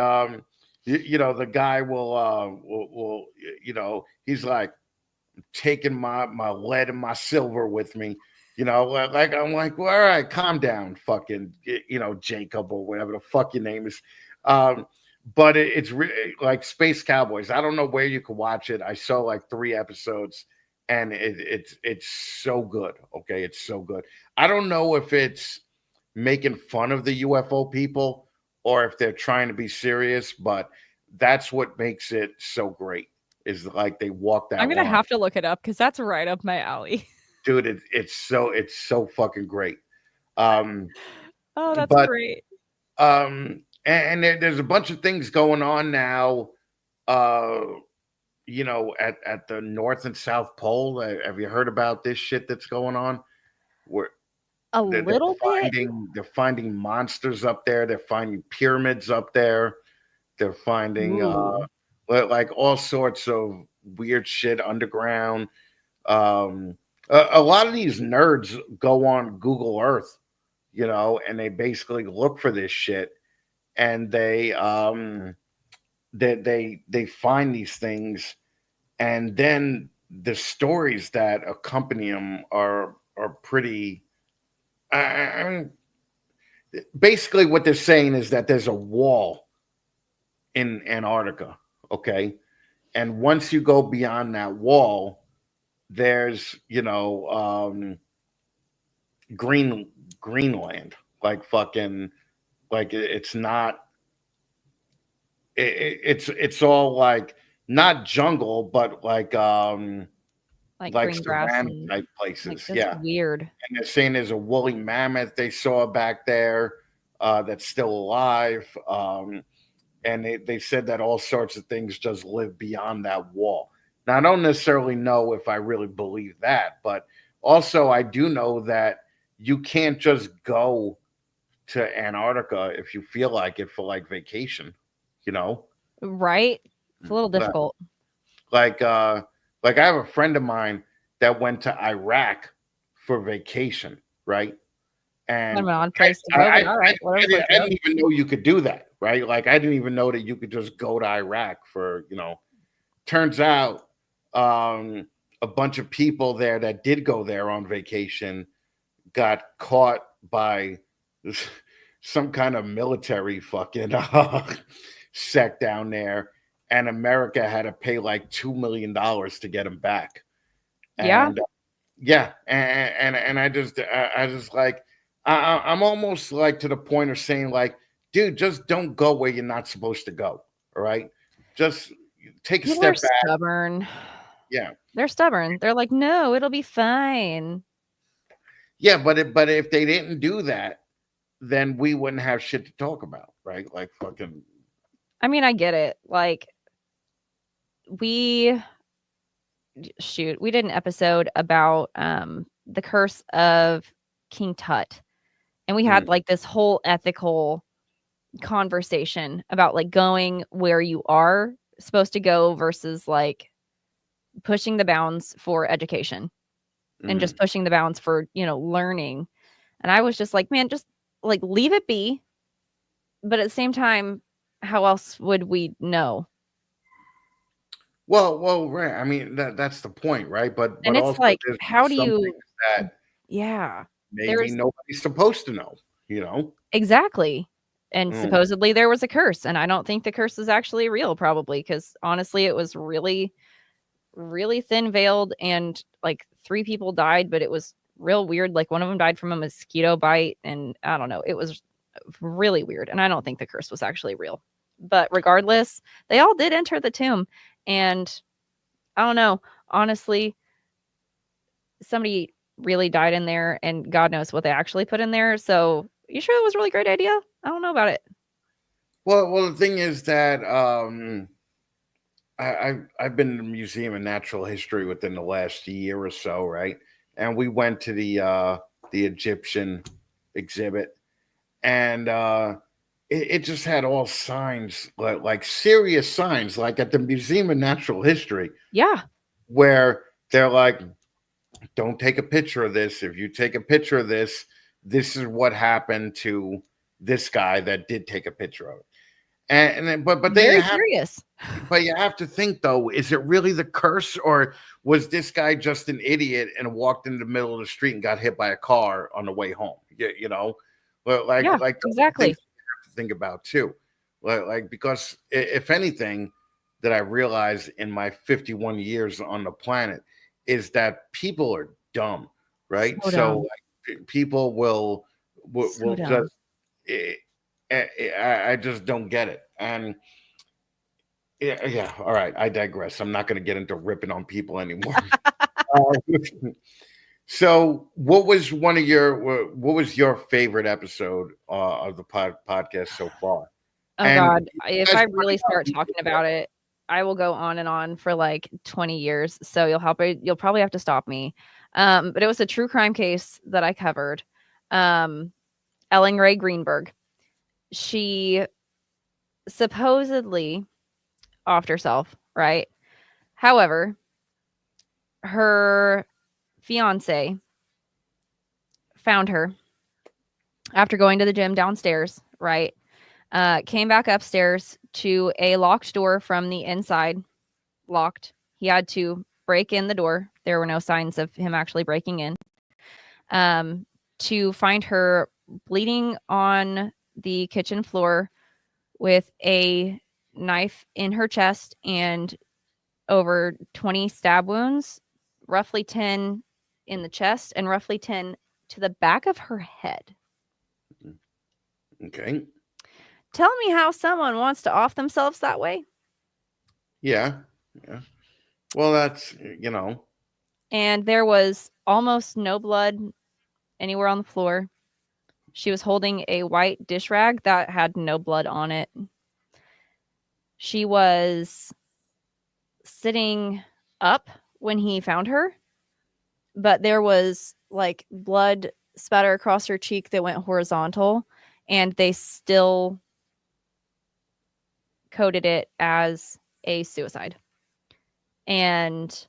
the guy will, he's like, taking my lead and my silver with me, like I'm like, well, all right, calm down, fucking, Jacob or whatever the fuck your name is. But it's like Space Cowboys. I don't know where you can watch it. I saw like 3 episodes, and it's so good. Okay, it's so good. I don't know if it's making fun of the UFO people or if they're trying to be serious, but that's what makes it so great. Is like they walk that I'm gonna line. have to look it up because that's right up my alley. Dude, it's so fucking great. Oh, that's But great. and there's a bunch of things going on now. At the North and South Pole. Have you heard about this shit that's going on? Where A little bit. they're finding monsters up there. They're finding pyramids up there. They're finding Ooh. like all sorts of weird shit underground. A lot of these nerds go on Google Earth, and they basically look for this shit, and they find these things, and then the stories that accompany them are pretty. I mean, basically, what they're saying is that there's a wall in Antarctica, okay, and once you go beyond that wall, there's Greenland, like fucking, like it's not, it's all like not jungle, but like Green grass savanna and type places. that's Yeah, weird. and they're saying there's a woolly mammoth they saw back there that's still alive. And they said that all sorts of things just live beyond that wall. Now, I don't necessarily know if I really believe that, but also I do know that you can't just go to Antarctica if you feel like it for like vacation, you know? Right? It's a little Like, difficult. like, uh, like I have a friend of mine that went to Iraq for vacation, right? Kind of And an odd place to go, but all right, whatever. I didn't even know you could do that, right? Like I didn't even know that you could just go to Iraq for, turns out a bunch of people there that did go there on vacation got caught by some kind of military fucking sect down there, and America had to pay like $2 million to get them back. Yeah. And yeah, and I just like I'm almost like to the point of saying like, dude, just don't go where you're not supposed to go. All right, just take a People are step back. stubborn. Yeah, They're stubborn. They're like, no, it'll be fine. yeah, but if they didn't do that, then we wouldn't have shit to talk about, right? Like fucking. I mean, I get it. Like, we did an episode about the curse of King Tut, and we had like this whole ethical conversation about like going where you are supposed to go versus like pushing the bounds for education and just pushing the bounds for learning. And I was just like, man, just like leave it be, but at the same time, how else would we know? Well, right. I mean, that's the point, right? But And it's also like, there's how do some you things that yeah, maybe there's nobody's supposed to know, you know? exactly. And Mm. supposedly there was a curse, and I don't think the curse is actually real, probably, because honestly, it was really, really thin veiled, and like 3 people died, but it was real weird. Like one of them died from a mosquito bite, and I don't know. It was really weird, and I don't think the curse was actually real. But regardless, they all did enter the tomb, and I don't know. Honestly, somebody really died in there, and God knows what they actually put in there. So, you sure it was a really great idea? I don't know about it. Well, the thing is that I've been in the Museum of Natural History within the last year or so, right? And we went to the Egyptian exhibit, and it just had all signs, like serious signs, like at the Museum of Natural History, Yeah. where they're like, "Don't take a picture of this. If you take a picture of this, this is what happened to this guy that did take a picture of it." But then Very serious. you have to think though, is it really the curse, or was this guy just an idiot and walked in the middle of the street and got hit by a car on the way home? You know, but Yeah, like those are things exactly. you have to think about too. Because if anything that I realized in my 51 years on the planet is that people are dumb, right? So So dumb. people So will just dumb. eh, I just don't get it. And yeah. All right. I digress. I'm not going to get into ripping on people anymore. Uh, so, what was your favorite episode of the podcast so far? Oh And god, you if guys I talk really about start talking about it, I will go on and on for like 20 years. So you'll probably have to stop me. But it was a true crime case that I covered. Um, Ellen Ray Greenberg. She supposedly offed herself, right? However, her fiance found her after going to the gym downstairs, right? Came back upstairs to a locked door from the inside, locked. He had to break in the door. There were no signs of him actually breaking in. To find her bleeding on the kitchen floor with a knife in her chest and over 20 stab wounds, roughly 10 in the chest and roughly 10 to the back of her head. Okay. Tell me how someone wants to off themselves that way. Yeah. Yeah. Well, that's And there was almost no blood anywhere on the floor. She was holding a white dish rag that had no blood on it. She was sitting up when he found her, but there was like blood spatter across her cheek that went horizontal, and they still coded it as a suicide. And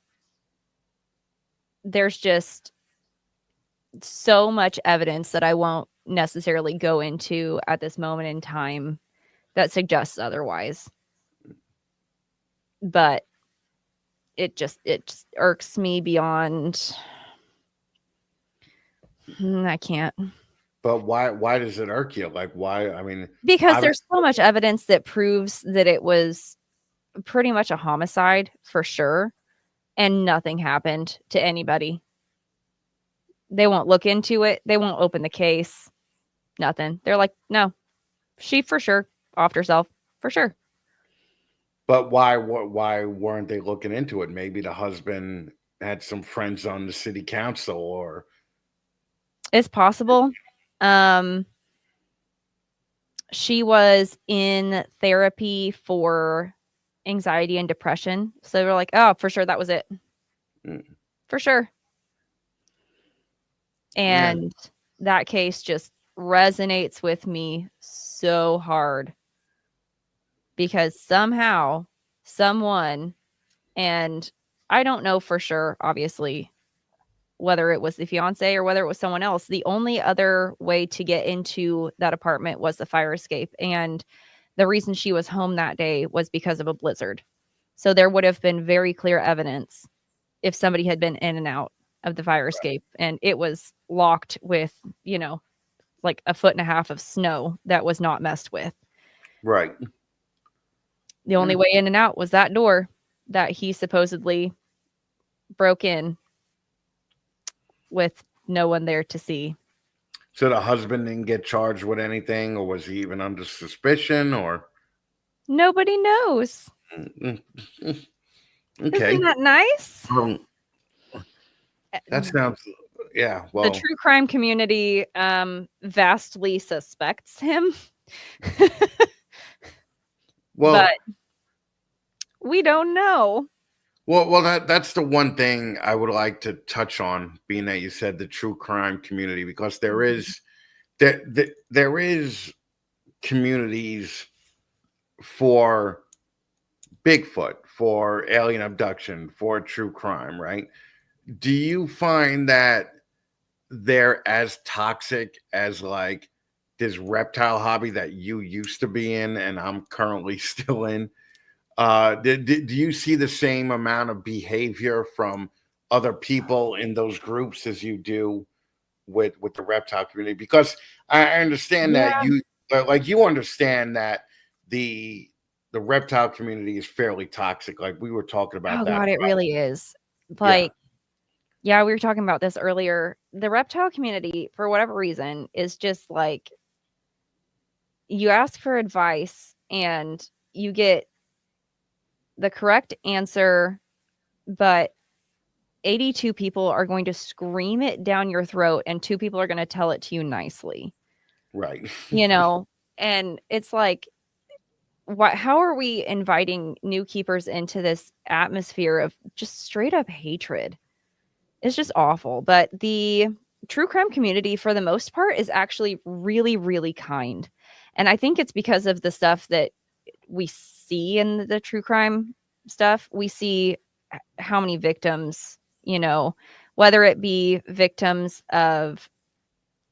there's just so much evidence that I won't necessarily go into at this moment in time that suggests otherwise. But it just irks me beyond. I can't. But why does it irk you? Like why? I mean, Because obviously, there's so much evidence that proves that it was pretty much a homicide for sure, and nothing happened to anybody. They won't look into it. They won't open the case. Nothing. They're like, no, she for sure offed herself for sure. but why weren't they looking into it? Maybe the husband had some friends on the city council, or It's possible. Um, she was in therapy for anxiety and depression. So they were like, oh, for sure, that was it. Mm. For sure. Yeah. And that case just resonates with me so hard because somehow someone, and I don't know for sure, obviously, whether it was the fiance or whether it was someone else. The only other way to get into that apartment was the fire escape. And the reason she was home that day was because of a blizzard. So there would have been very clear evidence if somebody had been in and out of the fire escape, and it was locked with, like a foot and a half of snow that was not messed with. Right. The only Yeah. way in and out was that door that he supposedly broke in with no one there to see. So the husband didn't get charged with anything, or was he even under suspicion, or Nobody knows. okay. Isn't that nice? That sounds, yeah. The Well, true crime community vastly suspects him. but Well, we don't know. that's the one thing I would like to touch on, being that you said the true crime community, because there is communities for Bigfoot, for alien abduction, for true crime, right? Do you find that they're as toxic as like this reptile hobby that you used to be in and I'm currently still in? Do you see the same amount of behavior from other people in those groups as you do with the reptile community? Because I understand Yeah. that you understand that the the reptile community is fairly toxic. Like we were talking about Oh that. God, it really is. Yeah, Like, yeah, we were talking about this earlier. The reptile community, for whatever reason, is just like you ask for advice and you get the correct answer, but 82 people are going to scream it down your throat and 2 people are going to tell it to you nicely. right. You know, and it's like how are we inviting new keepers into this atmosphere of just straight up hatred? It's just awful. But the true crime community, for the most part, is actually really, really kind. And I think it's because of the stuff that we see in the true crime stuff. We see how many victims, whether it be victims of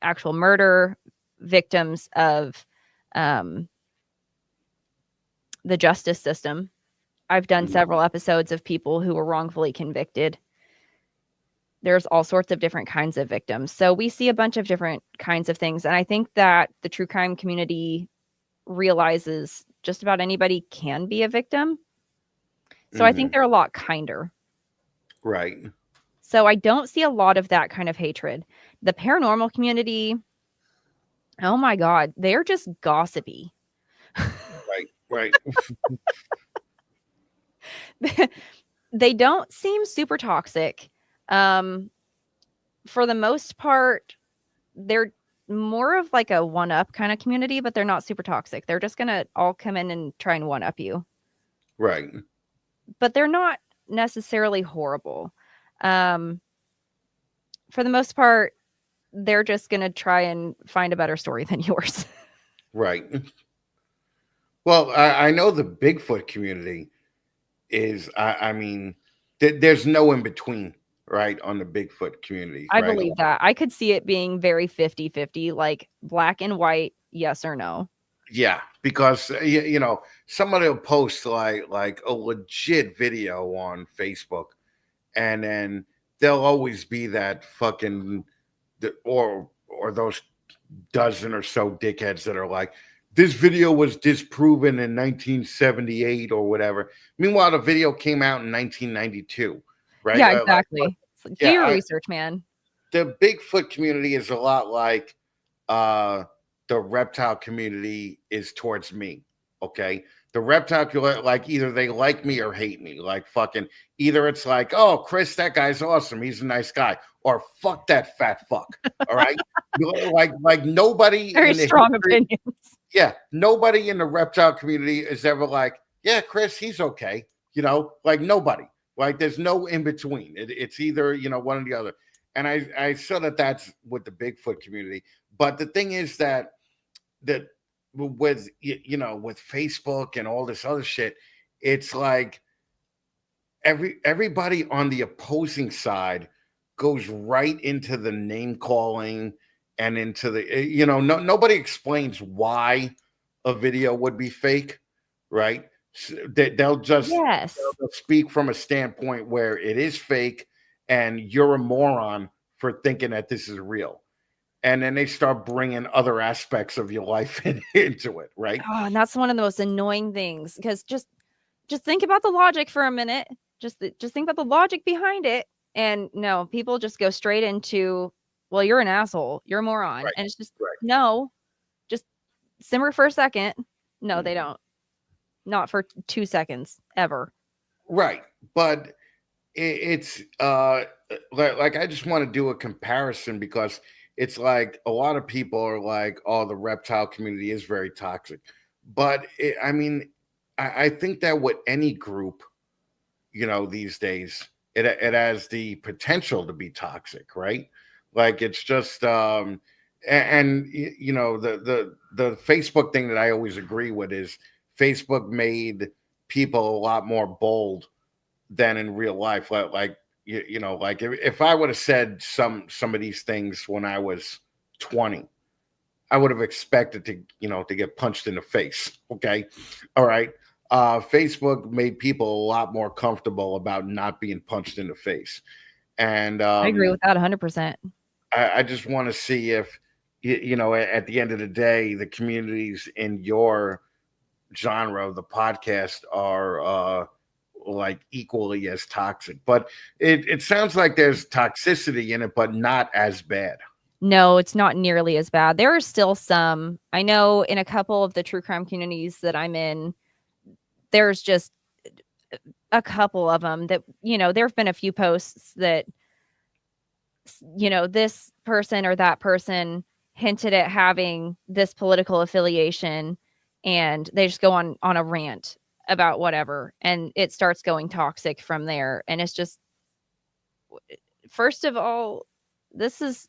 actual murder, victims of um, the justice system. I've done several episodes of people who were wrongfully convicted. There's all sorts of different kinds of victims. So we see a bunch of different kinds of things. And I think that the true crime community realizes just about anybody can be a victim. So I think they're a lot kinder. Right. So I don't see a lot of that kind of hatred. The paranormal community, oh my God, they're just gossipy. Right. They don't seem super toxic. For the most part, they're more of like a one-up kind of community, but they're not super toxic. They're just gonna all come in and try and one-up you. Right. But they're not necessarily horrible. Um, for the most part, they're just gonna try and find a better story than yours. Right. Well, I know the Bigfoot community is, I mean, there's no in between, right, on the Bigfoot community, I right? believe that. I could see it being very 50-50, like black and white, yes or no. Yeah, because somebody will post like a legit video on Facebook, and then there'll always be that fucking or those dozen or so dickheads that are like, this video was disproven in 1978 or whatever. Meanwhile, the video came out in 1992, right? Yeah, exactly. Do your Yeah, research, man. the Bigfoot community is a lot like uh, the reptile community is towards me. Okay. The reptile, like either they like me or hate me. Like fucking, either it's like, oh, Chris, that guy's awesome. He's a nice guy. Or fuck that fat fuck. All right. Like nobody Very in the strong history, opinions. yeah, nobody in the reptile community is ever like, yeah, Chris, he's okay. Like nobody. Like there's no in between. It's either, one or the other. And I saw that that's with the Bigfoot community. But the thing is that with with Facebook and all this other shit, it's like everybody on the opposing side goes right into the name calling and into the nobody explains why a video would be fake, right? They'll just Yes. they'll speak from a standpoint where it is fake and you're a moron for thinking that this is real, and then they start bringing other aspects of your life into it, right? Oh, and that's one of the most annoying things, because just think about the logic for a minute. Just think about the logic behind it. And no, people just go straight into, well, you're an asshole, you're a moron. Right. And it's just, Right. no, just simmer for a second. No, they Mhm. don't. Not for 2 seconds ever. Right. But it's like I just want to do a comparison, because it's like a lot of people are like, oh, the reptile community is very toxic. But I mean, I think that with any group, these days, it has the potential to be toxic, right? Like it's just the Facebook thing that I always agree with is Facebook made people a lot more bold than in real life. Like like if I would have said some of these things when I was 20, I would have expected to get punched in the face. Okay. All right. Facebook made people a lot more comfortable about not being punched in the face. And I agree with that 100%. I just want to see if, at the end of the day, the communities in your genre of the podcast are like equally as toxic. But it sounds like there's toxicity in it, but not as bad. No, it's not nearly as bad. There are still some. I know in a couple of the true crime communities that I'm in, there's just a couple of them that, there have been a few posts that, this person or that person hinted at having this political affiliation, and they just go on a rant about whatever, and it starts going toxic from there. And it's just, first of all, this is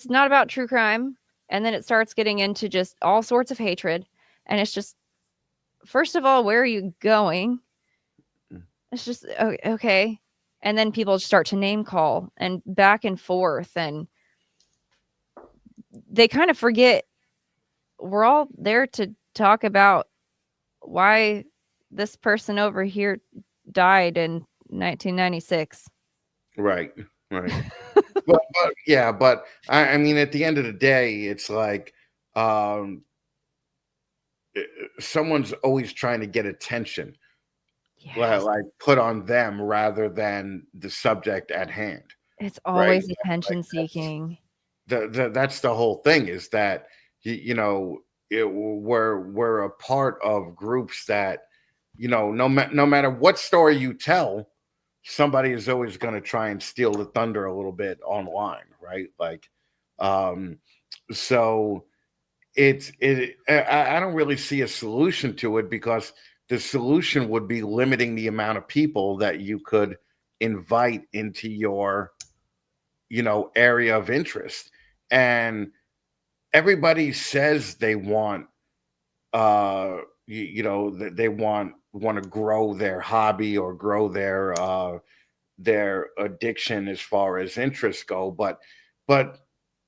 not about true crime. And then it starts getting into just all sorts of hatred. And it's just, first of all, where are you going? It's just, okay. And then people start to name call and back and forth. And they kind of forget we're all there to talk about why this person over here died in 1996. Right. but yeah, but I mean, at the end of the day, it's like someone's always trying to get attention, like put on them rather than the subject at hand. It's always right? attention seeking. That's the whole thing, is that we're a part of groups that no matter what story you tell, somebody is always going to try and steal the thunder a little bit online, right? Like, so I don't really see a solution to it, because the solution would be limiting the amount of people that you could invite into your, area of interest. And everybody says they want, they want to grow their hobby or grow their addiction as far as interests go, but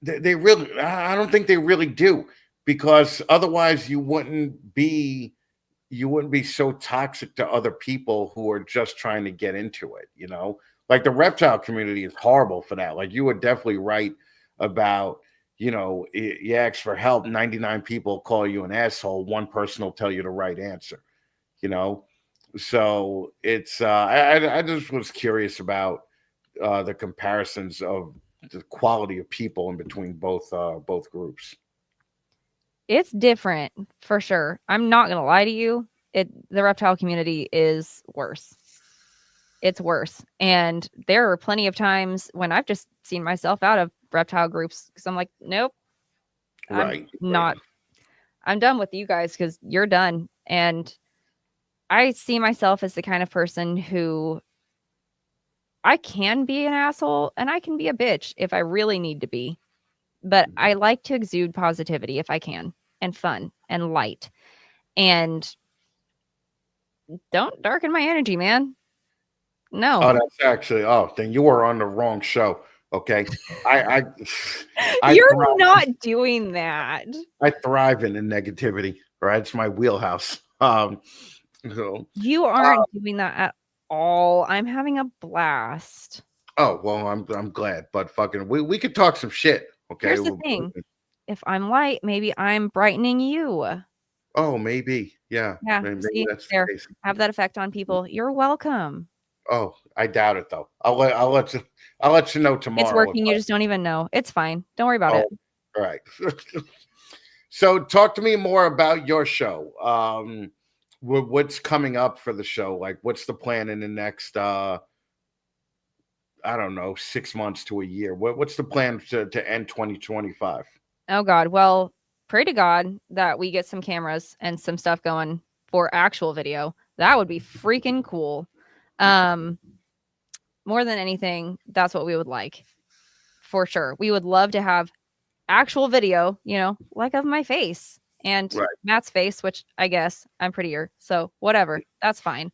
they really, I don't think they really do, because otherwise you wouldn't be so toxic to other people who are just trying to get into it. Like the reptile community is horrible for that. Like you were definitely right about, you ask for help, 99 people call you an asshole, one person will tell you the right answer. So it's I just was curious about the comparisons of the quality of people in between both groups. It's different for sure. I'm not gonna lie to you. The reptile community is worse. It's worse. And there are plenty of times when I've just seen myself out of reptile groups because I'm like, nope. I'm done with you guys because you're done. And I see myself as the kind of person who, I can be an asshole and I can be a bitch if I really need to be. But I like to exude positivity if I can, and fun and light. And don't darken my energy, man. No. Oh, that's actually, then you were on the wrong show. Okay. You're not doing that. I thrive in the negativity, right? It's my wheelhouse. So you aren't doing that at all. I'm having a blast. Oh, well, I'm glad, but fucking we could talk some shit. Okay. Here's the thing. If I'm light, maybe I'm brightening you. Oh, maybe. Yeah. Yeah. Maybe See, that's there. the case. Have that effect on people. You're welcome. Oh, I doubt it though. I'll let you know tomorrow. It's working. You just don't even know. It's fine. Don't worry about it. All right. So talk to me more about your show. What's coming up for the show? Like, what's the plan in the next I don't know, 6 months to a year? What's the plan to end 2025? Oh God. Well, pray to God that we get some cameras and some stuff going for actual video. That would be freaking cool. More than anything, that's what we would like. For sure. We would love to have actual video, like of my face and Matt's face, which I guess I'm prettier. So whatever. That's fine.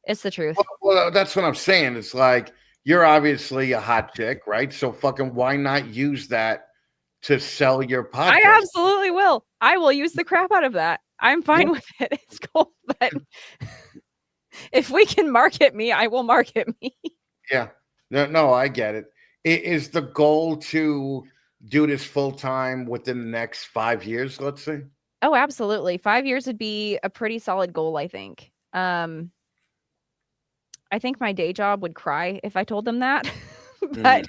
It's the truth. Well, that's what I'm saying. It's like, you're obviously a hot chick, right? So fucking why not use that to sell your podcast? I absolutely will. I will use the crap out of that. I'm fine with it. It's cool. But if we can market me, I will market me. Yeah. No, I get it. Is the goal to do this full time within the next 5 years, let's say? Oh, absolutely. 5 years would be a pretty solid goal, I think. I think my day job would cry if I told them that. But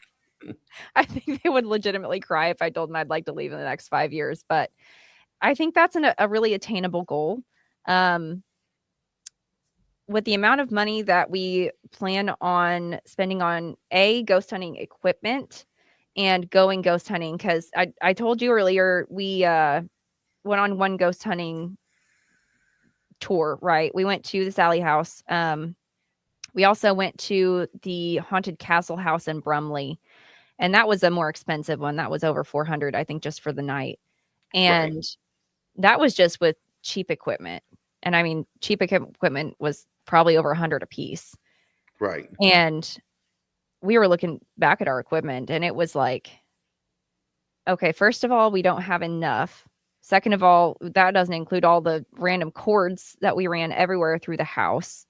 I think they would legitimately cry if I told them I'd like to leave in the next 5 years. But I think that's a really attainable goal. With the amount of money that we plan on spending on ghost hunting equipment and going ghost hunting, because I told you earlier, we went on one ghost hunting tour, right? We went to the Sally House. We also went to the Haunted Castle House in Brumley, and that was a more expensive one. That was over $400, I think, just for the night. And that was just with cheap equipment. And I mean, cheap equipment was probably over $100 a piece. Right. And we were looking back at our equipment, and it was like, okay, first of all, we don't have enough. Second of all, that doesn't include all the random cords that we ran everywhere through the house.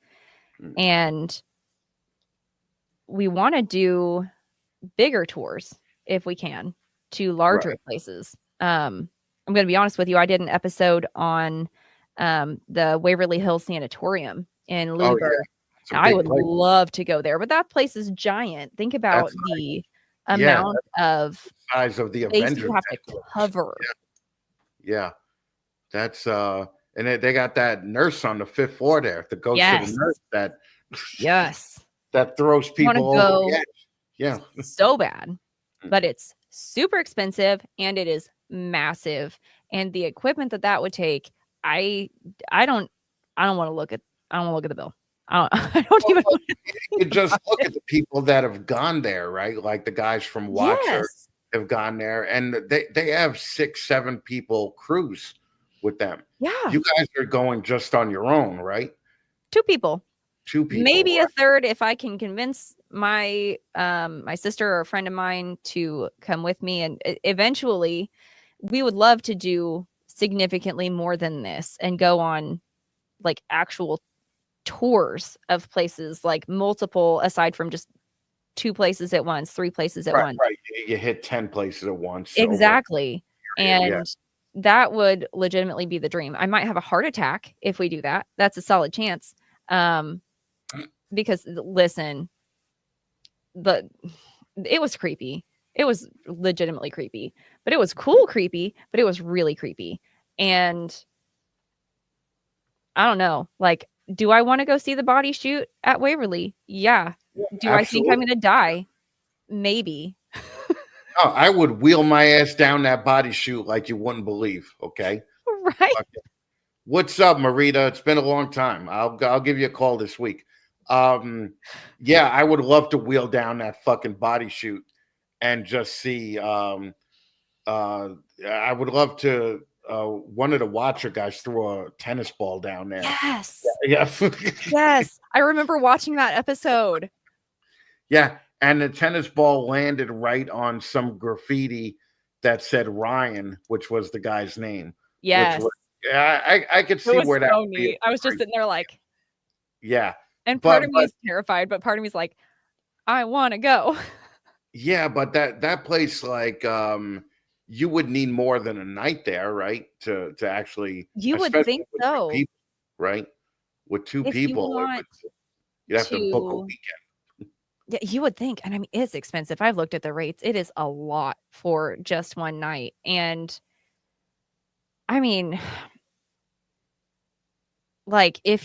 And we want to do bigger tours if we can to larger places. I'm going to be honest with you. I did an episode on the Waverly Hills Sanatorium in Lunenburg. I would love to go there, but that place is giant. Think about the amount of size of the space Avengers you have to cover. Yeah. That's and they got that nurse on the 5th floor there, the ghost of the nurse that throws people over the edge. Yeah. So bad. But it's super expensive and it is massive. And the equipment that would take, I don't want to look at the bill. I don't even you just look at the people that have gone there, right? Like the guys from Watcher have gone there, and they have 6-7 people cruise with them. Yeah. You guys are going just on your own, right? 2 people. 2 people. Maybe a third if I can convince my my sister or a friend of mine to come with me. And eventually we would love to do significantly more than this and go on like actual tours of places, like multiple, aside from just 2 places at once, 3 places at once. Right. You hit 10 places at once. Exactly. And that would legitimately be the dream. I might have a heart attack if we do that. That's a solid chance. Because listen, it was creepy. It was legitimately creepy, but it was cool creepy, but it was really creepy. And I don't know, like, do I want to go see the body shoot at Waverly? Yeah. Do I think I'm going to die? Maybe. Oh, I would wheel my ass down that body shoot like you wouldn't believe. Okay. Right. Okay. What's up, Marita? It's been a long time. I'll give you a call this week. Yeah, I would love to wheel down that fucking body shoot and just see. I would love to. One of the Watcher guys threw a tennis ball down there. Yes. Yeah. Yes. I remember watching that episode. Yeah. And the tennis ball landed right on some graffiti that said Ryan, which was the guy's name. Yes. I could see where that would be. I was just sitting there like, yeah. And part of me is terrified, but part of me is like, I want to go. Yeah, but that place, like, you would need more than a night there, right? To actually, you would think so, people, right? With 2 people, you'd have to book a weekend. Yeah, you would think. And I mean, it's expensive. I've looked at the rates. It is a lot for just one night. And I mean, like they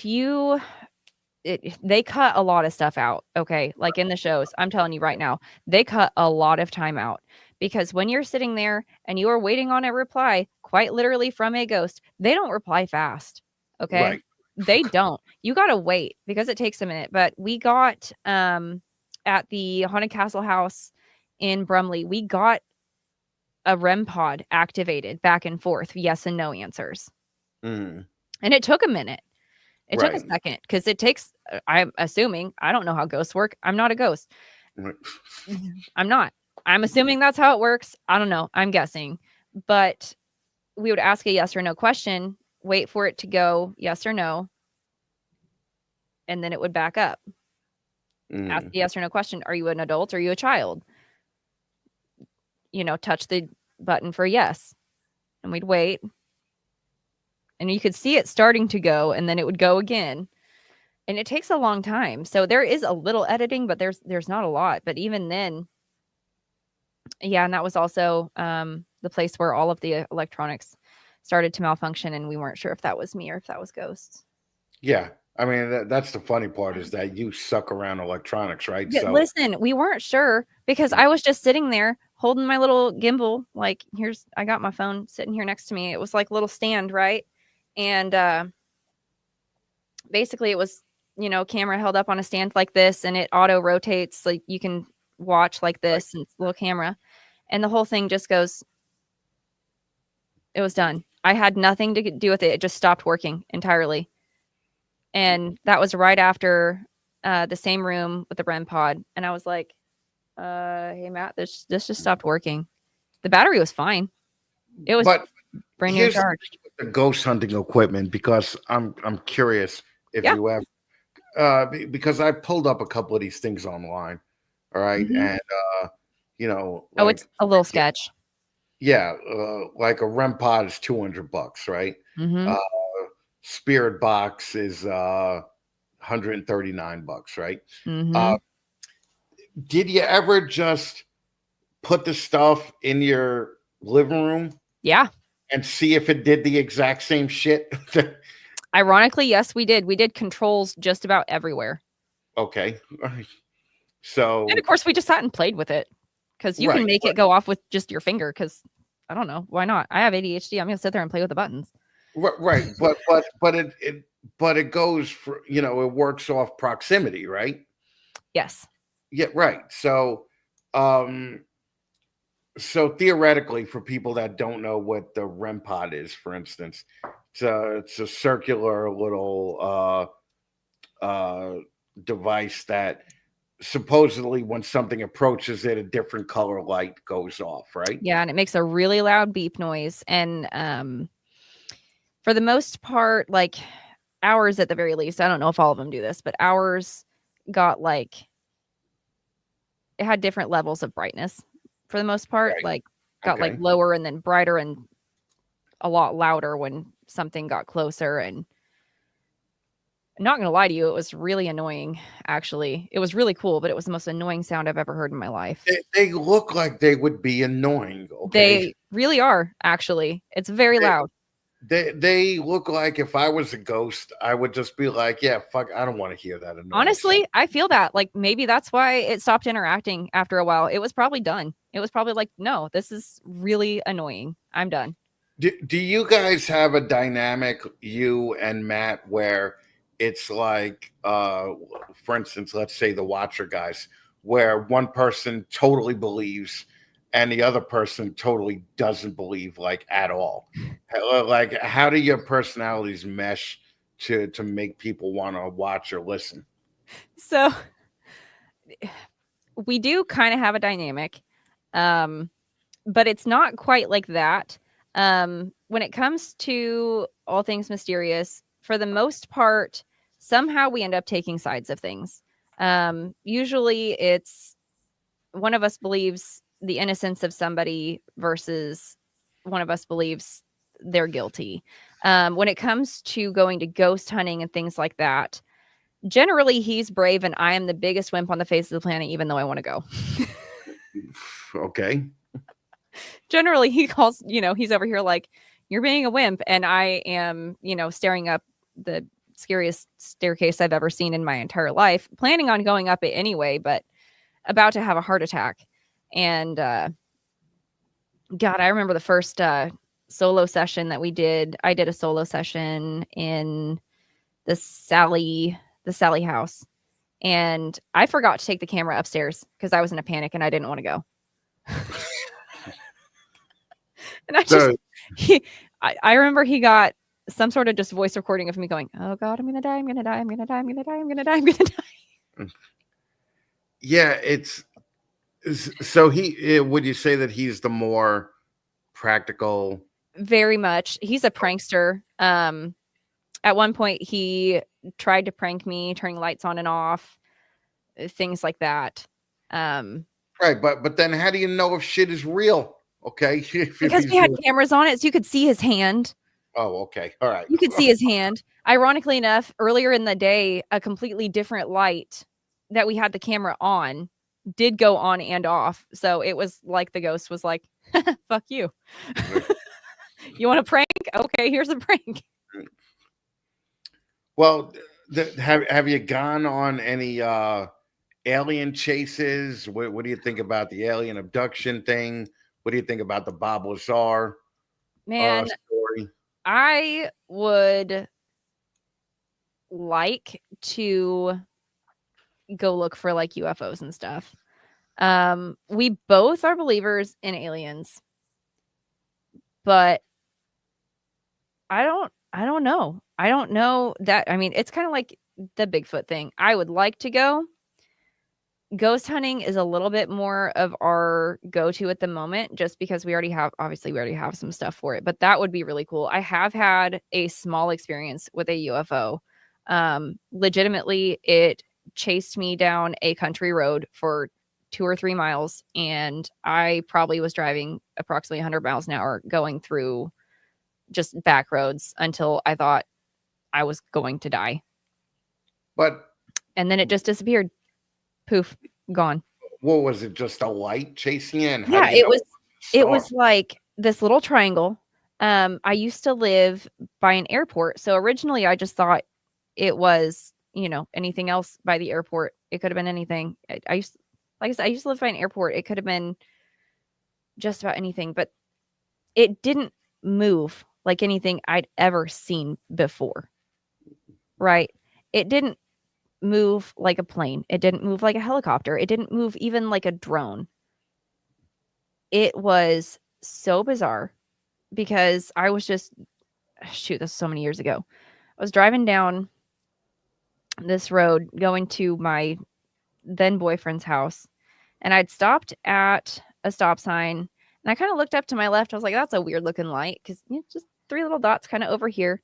cut a lot of stuff out. Okay. Like in the shows, I'm telling you right now, they cut a lot of time out because when you're sitting there and you are waiting on a reply, quite literally from a ghost, they don't reply fast. Okay. Right. They don't. You got to wait because it takes a minute. But we got at the Haunted Castle House in Brumley, we got a REM pod activated back and forth, yes and no answers. Mm. And it took a minute. It took a Right. second because it takes, I'm assuming, I don't know how ghosts work. I'm not a ghost. Right. I'm not. I'm assuming that's how it works. I don't know. I'm guessing. But we would ask a yes or no question, wait for it to go yes or no, and then it would back up. Ask the yes or no question. Are you an adult or are you a child? Touch the button for yes. And we'd wait. And you could see it starting to go, and then it would go again. And it takes a long time. So there is a little editing, but there's not a lot. But even then, yeah, and that was also the place where all of the electronics started to malfunction, and we weren't sure if that was me or if that was ghosts. Yeah. I mean, that's the funny part is that you suck around electronics, right? Yeah, So listen, we weren't sure because I was just sitting there holding my little gimbal. Like, I got my phone sitting here next to me. It was like a little stand, right? And basically it was, camera held up on a stand like this, and it auto rotates. Like you can watch like this, and it's a little camera. And the whole thing just goes, it was done. I had nothing to do with it. It just stopped working entirely. And that was right after the same room with the REM pod. And I was like, hey, Matt, this just stopped working. The battery was fine. It was but brand new here's charged. the ghost hunting equipment, because I'm curious if Yeah. you have because I pulled up a couple of these things online. All right. Mhm. And Oh, like, it's a little sketch. yeah, like a REM pod is $200, right? Mm-hmm. Uh Spirit box is $139, right? Mm-hmm. Uh did you ever just put the stuff in your living room Yeah. and see if it did the exact same shit? Ironically, yes, we did. We did controls just about everywhere. Okay. And of So, course, we just sat and played with it because you can right, make it go off with just your finger because I don't know. Why not? I have ADHD. I'm going to sit there and play with the buttons. right, but it goes for, it works off proximity, right? Yes. Yeah, right. Um, so theoretically, for people that don't know what the REM pod is, for instance, it's a circular little device that supposedly when something approaches it, a different color light goes off, right? Yeah. And it makes a really loud beep noise. And for the most part, like ours at the very least, I don't know if all of them do this, but ours got like, it had different levels of brightness for the most part, Right. like got like Okay. lower and then brighter and a lot louder when something got closer. And I'm not gonna lie to you, it was really annoying, actually. It was really cool, but it was the most annoying sound I've ever heard in my life. They look like they would be annoying. Okay. They really are, actually. It's very They, loud. they look like if I was a ghost, I would just be like, yeah, fuck, I don't want to hear that annoying Honestly, sound. I feel that. Like, maybe that's why it stopped interacting after a while. It was probably done. It was probably like, no, this is really annoying. I'm done. Do you guys have a dynamic, you and Matt, where it's like, for instance, let's say the Watcher guys, where one person totally believes and the other person totally doesn't believe, like, at all? Like, how do your personalities mesh to make people want to watch or listen? So we do kind of have a dynamic. But it's not quite like that. When it comes to all things mysterious, for the most part, somehow we end up taking sides of things. Usually it's one of us believes the innocence of somebody versus one of us believes they're guilty. When it comes to going to ghost hunting and things like that, generally he's brave and I am the biggest wimp on the face of the planet, even though I want to go. Okay. Generally he calls, he's over here like, you're being a wimp, and I am, staring up the scariest staircase I've ever seen in my entire life, planning on going up it anyway, but about to have a heart attack. And God, I remember the first solo session that we did. I did a solo session in the Sally house, and I forgot to take the camera upstairs because I was in a panic and I didn't want to go. And I remember he got some sort of just voice recording of me going, "Oh God, I'm gonna die! I'm gonna die! I'm gonna die! I'm gonna die! I'm gonna die! I'm gonna die!" Yeah, so would you say that he's the more practical? Very much. He's a prankster. At one point he tried to prank me, turning lights on and off, things like that. Right, but then how do you know if shit is real? Okay, because we had cameras on it, so you could see his hand. Oh, okay, all right. You could see his hand. Ironically enough, earlier in the day, a completely different light that we had the camera on did go on and off. So it was like the ghost was like, "Fuck you." You want a prank? Okay, here's a prank. Well, have you gone on any alien chases? What do you think about the alien abduction thing? What do you think about the Bob Lazar Man, story? I would like to go look for like UFOs and stuff. We both are believers in aliens, but I don't know. I don't know that. I mean, it's kind of like the Bigfoot thing. I would like to go. Ghost hunting is a little bit more of our go-to at the moment, just because we already have some stuff for it, but that would be really cool. I have had a small experience with a UFO. Legitimately, it chased me down a country road for 2 or 3 miles, and I probably was driving approximately 100 miles an hour going through just back roads until I thought I was going to die. And then it just disappeared. Poof, gone. What was it? Just a light chasing you? And yeah, it was like this little triangle. I used to live by an airport, so originally I just thought it was, anything else by the airport. It could have been anything. I used to live by an airport. It could have been just about anything, but it didn't move like anything I'd ever seen before. Right? It didn't move like a plane. It didn't move like a helicopter. It didn't move even like a drone. It was so bizarre because I was just, this was so many years ago. I was driving down this road going to my then boyfriend's house, and I'd stopped at a stop sign, and I kind of looked up to my left. I was like, that's a weird looking light because just 3 little dots kind of over here.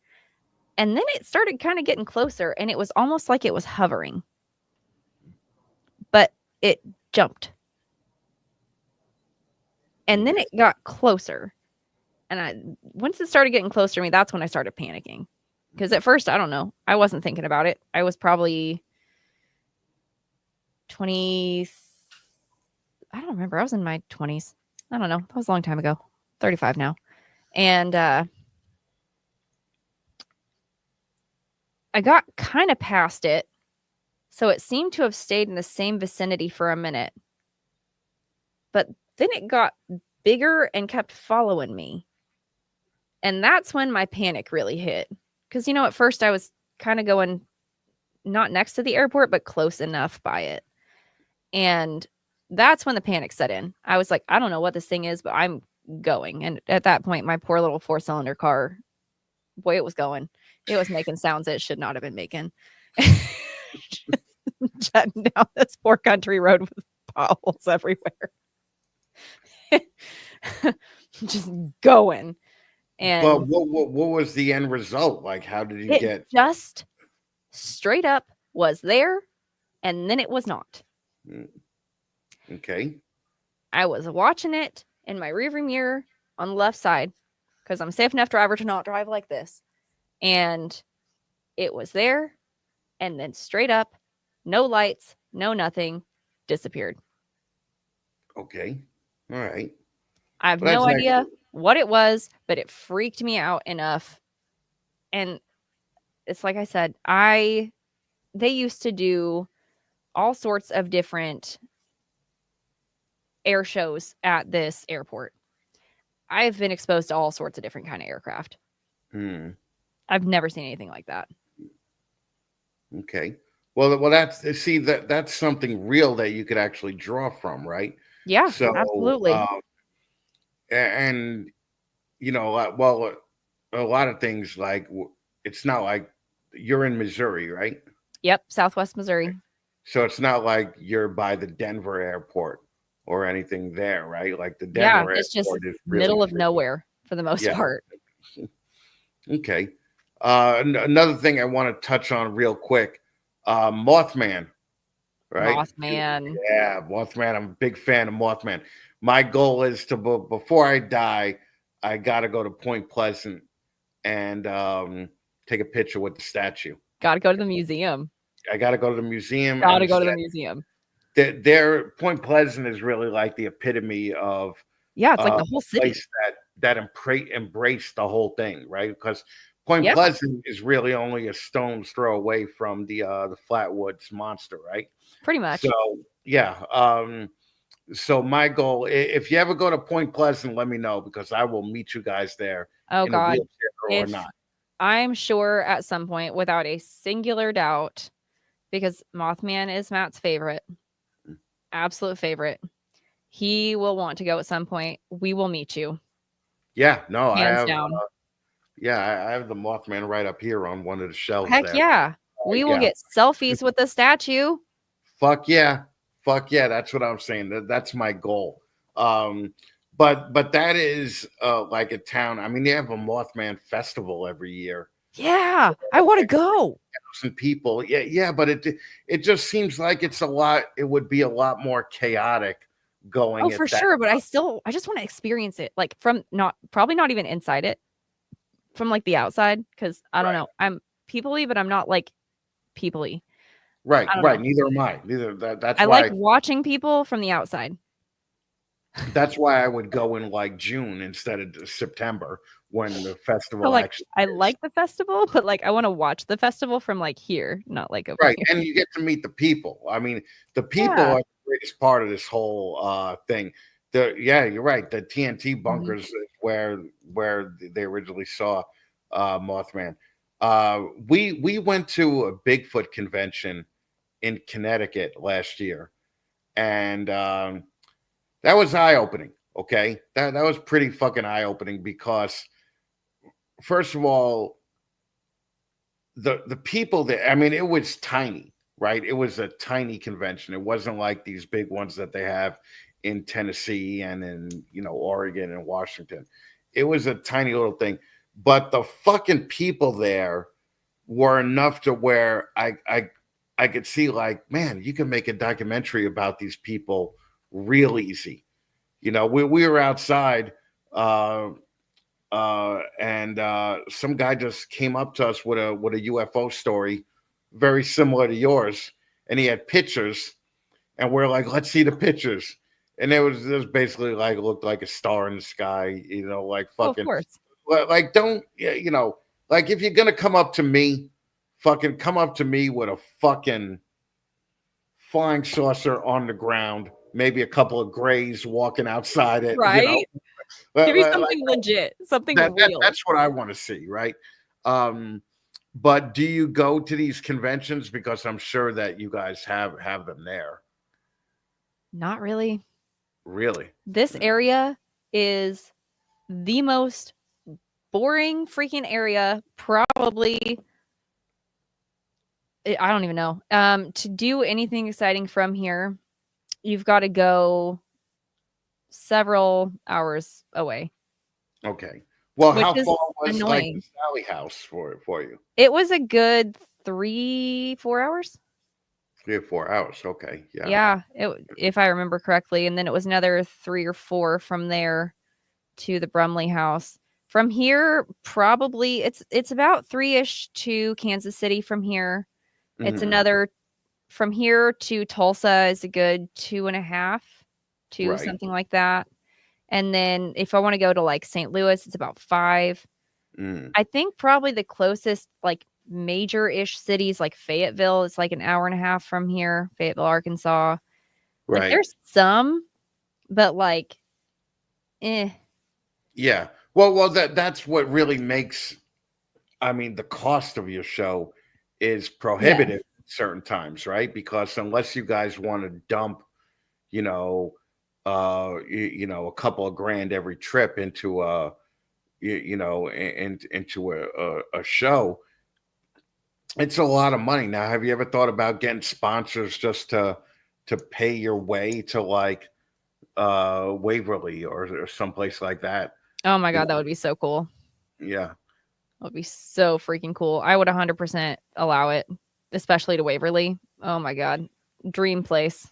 And then it started kind of getting closer, and it was almost like it was hovering. But it jumped. And then it got closer. And once it started getting closer to me, that's when I started panicking. Because at first, I don't know. I wasn't thinking about it. I was probably 20. I don't remember. I was in my 20s. I don't know. That was a long time ago. 35 now. And I got kind of past it. So it seemed to have stayed in the same vicinity for a minute. But then it got bigger and kept following me. And that's when my panic really hit. Because, at first I was kind of going not next to the airport, but close enough by it. And that's when the panic set in. I was like, I don't know what this thing is, but I'm going. And at that point, my poor little 4-cylinder car, boy, it was going. It was making sounds it should not have been making. Jetting down this poor country road with potholes everywhere. Just going. And well, what was the end result? Like, how did you get? Just straight up was there, and then it was not. Okay. I was watching it in my rearview mirror on the left side because I'm a safe enough driver to not drive like this. And it was there, and then straight up, no lights, no nothing, disappeared. Okay. All right. I have no idea what it was, but it freaked me out enough. And it's like I said, they used to do all sorts of different air shows at this airport. I've been exposed to all sorts of different kind of aircraft. I've never seen anything like that. Okay. Well, that's something real that you could actually draw from, right? Yeah, So, absolutely. And well, a lot of things like it's not like you're in Missouri, right? Yep, Southwest Missouri. So it's not like you're by the Denver airport or anything there, right? Like the Yeah, Denver it's just airport is really middle of free. nowhere for the most Yeah. part. Okay. Another thing I want to touch on real quick, Mothman, right? Mothman. Yeah, Mothman. I'm a big fan of Mothman. My goal is to before I die, I got to go to Point Pleasant and take a picture with the statue. Got to go to the museum. I got to go to the museum. Got to go to the museum. Their Point Pleasant is really like the epitome of yeah, it's like the whole city place that embraced the whole thing, right? Because Point Pleasant is really only a stone's throw away from the Flatwoods monster, right? Pretty much. So yeah. So my goal, if you ever go to Point Pleasant, let me know because I will meet you guys there. Oh in God, a wheelchair or not. I'm sure at some point, without a singular doubt, because Mothman is Matt's favorite, absolute favorite. He will want to go at some point. We will meet you. Yeah, no, Hands I have. down. I have the Mothman right up here on one of the shelves. Heck there. yeah, we will get selfies with the statue. Fuck yeah, that's what I'm saying. That's my goal. But that is like a town. I mean, they have a Mothman festival every year. Yeah, I want to go. Some people, yeah, but it just seems like it's a lot. It would be a lot more chaotic going. Oh, for sure. But I just want to experience it, like from probably not even inside it, from like the outside, because I don't know. I'm people-y, but I'm not like people-y. Right. Neither am I. That's I why like watching people from the outside. That's why I would go in like June instead of September when the festival So, like, actually I is. like the festival, but like I want to watch the festival from like here, not like over right. here. And you get to meet the people. I mean, the people are the greatest part of this whole thing. You're right. The TNT bunkers is where they originally saw Mothman. We went to a Bigfoot convention in Connecticut last year, and that was eye-opening. Okay, that was pretty fucking eye-opening because, first of all, the people there. I mean, it was tiny, right? It was a tiny convention. It wasn't like these big ones that they have in Tennessee and in Oregon and Washington. It was a tiny little thing, but the fucking people there were enough to where I could see, like, man, you can make a documentary about these people real easy. We were outside, and some guy just came up to us with a UFO story, very similar to yours, and he had pictures, and we're like, let's see the pictures, and it was just basically like looked like a star in the sky, like fucking, of course. Like don't like if you're gonna come up to me, fucking come up to me with a fucking flying saucer on the ground. Maybe a couple of grays walking outside it, right? Give me something like, legit, something real. That's what I want to see, right? But do you go to these conventions? Because I'm sure that you guys have them there. Not really. Really? This area is the most boring freaking area, probably. I don't even know. To do anything exciting from here, you've got to go several hours away. Okay. Well, how is far was annoying. like the Sally House for you? It was a good 3-4 hours. 3 or 4 hours. Okay. Yeah. Yeah, if I remember correctly, and then it was another 3 or 4 from there to the Brumley House. From here, probably it's about 3-ish to Kansas City from here. It's another from here to Tulsa is a good 2.5 to something like that. And then if I want to go to like St. Louis, it's about 5. I think probably the closest like major-ish cities like Fayetteville, it's like an hour and a half from here, Fayetteville, Arkansas. Like there's some, but like, Yeah, Yeah. Well, that's what really makes. I mean, the cost of your show is Yeah. prohibitive at certain times, right? Because unless you guys want to dump, you know, a couple of grand every trip into into a show, it's a lot of money. Now, have you ever thought about getting sponsors just to pay your way to like Waverly or someplace like that? Oh my You God, that would be so cool. Yeah, That would be so freaking cool. I would 100% allow it, especially to Waverly. Oh my God. Dream place.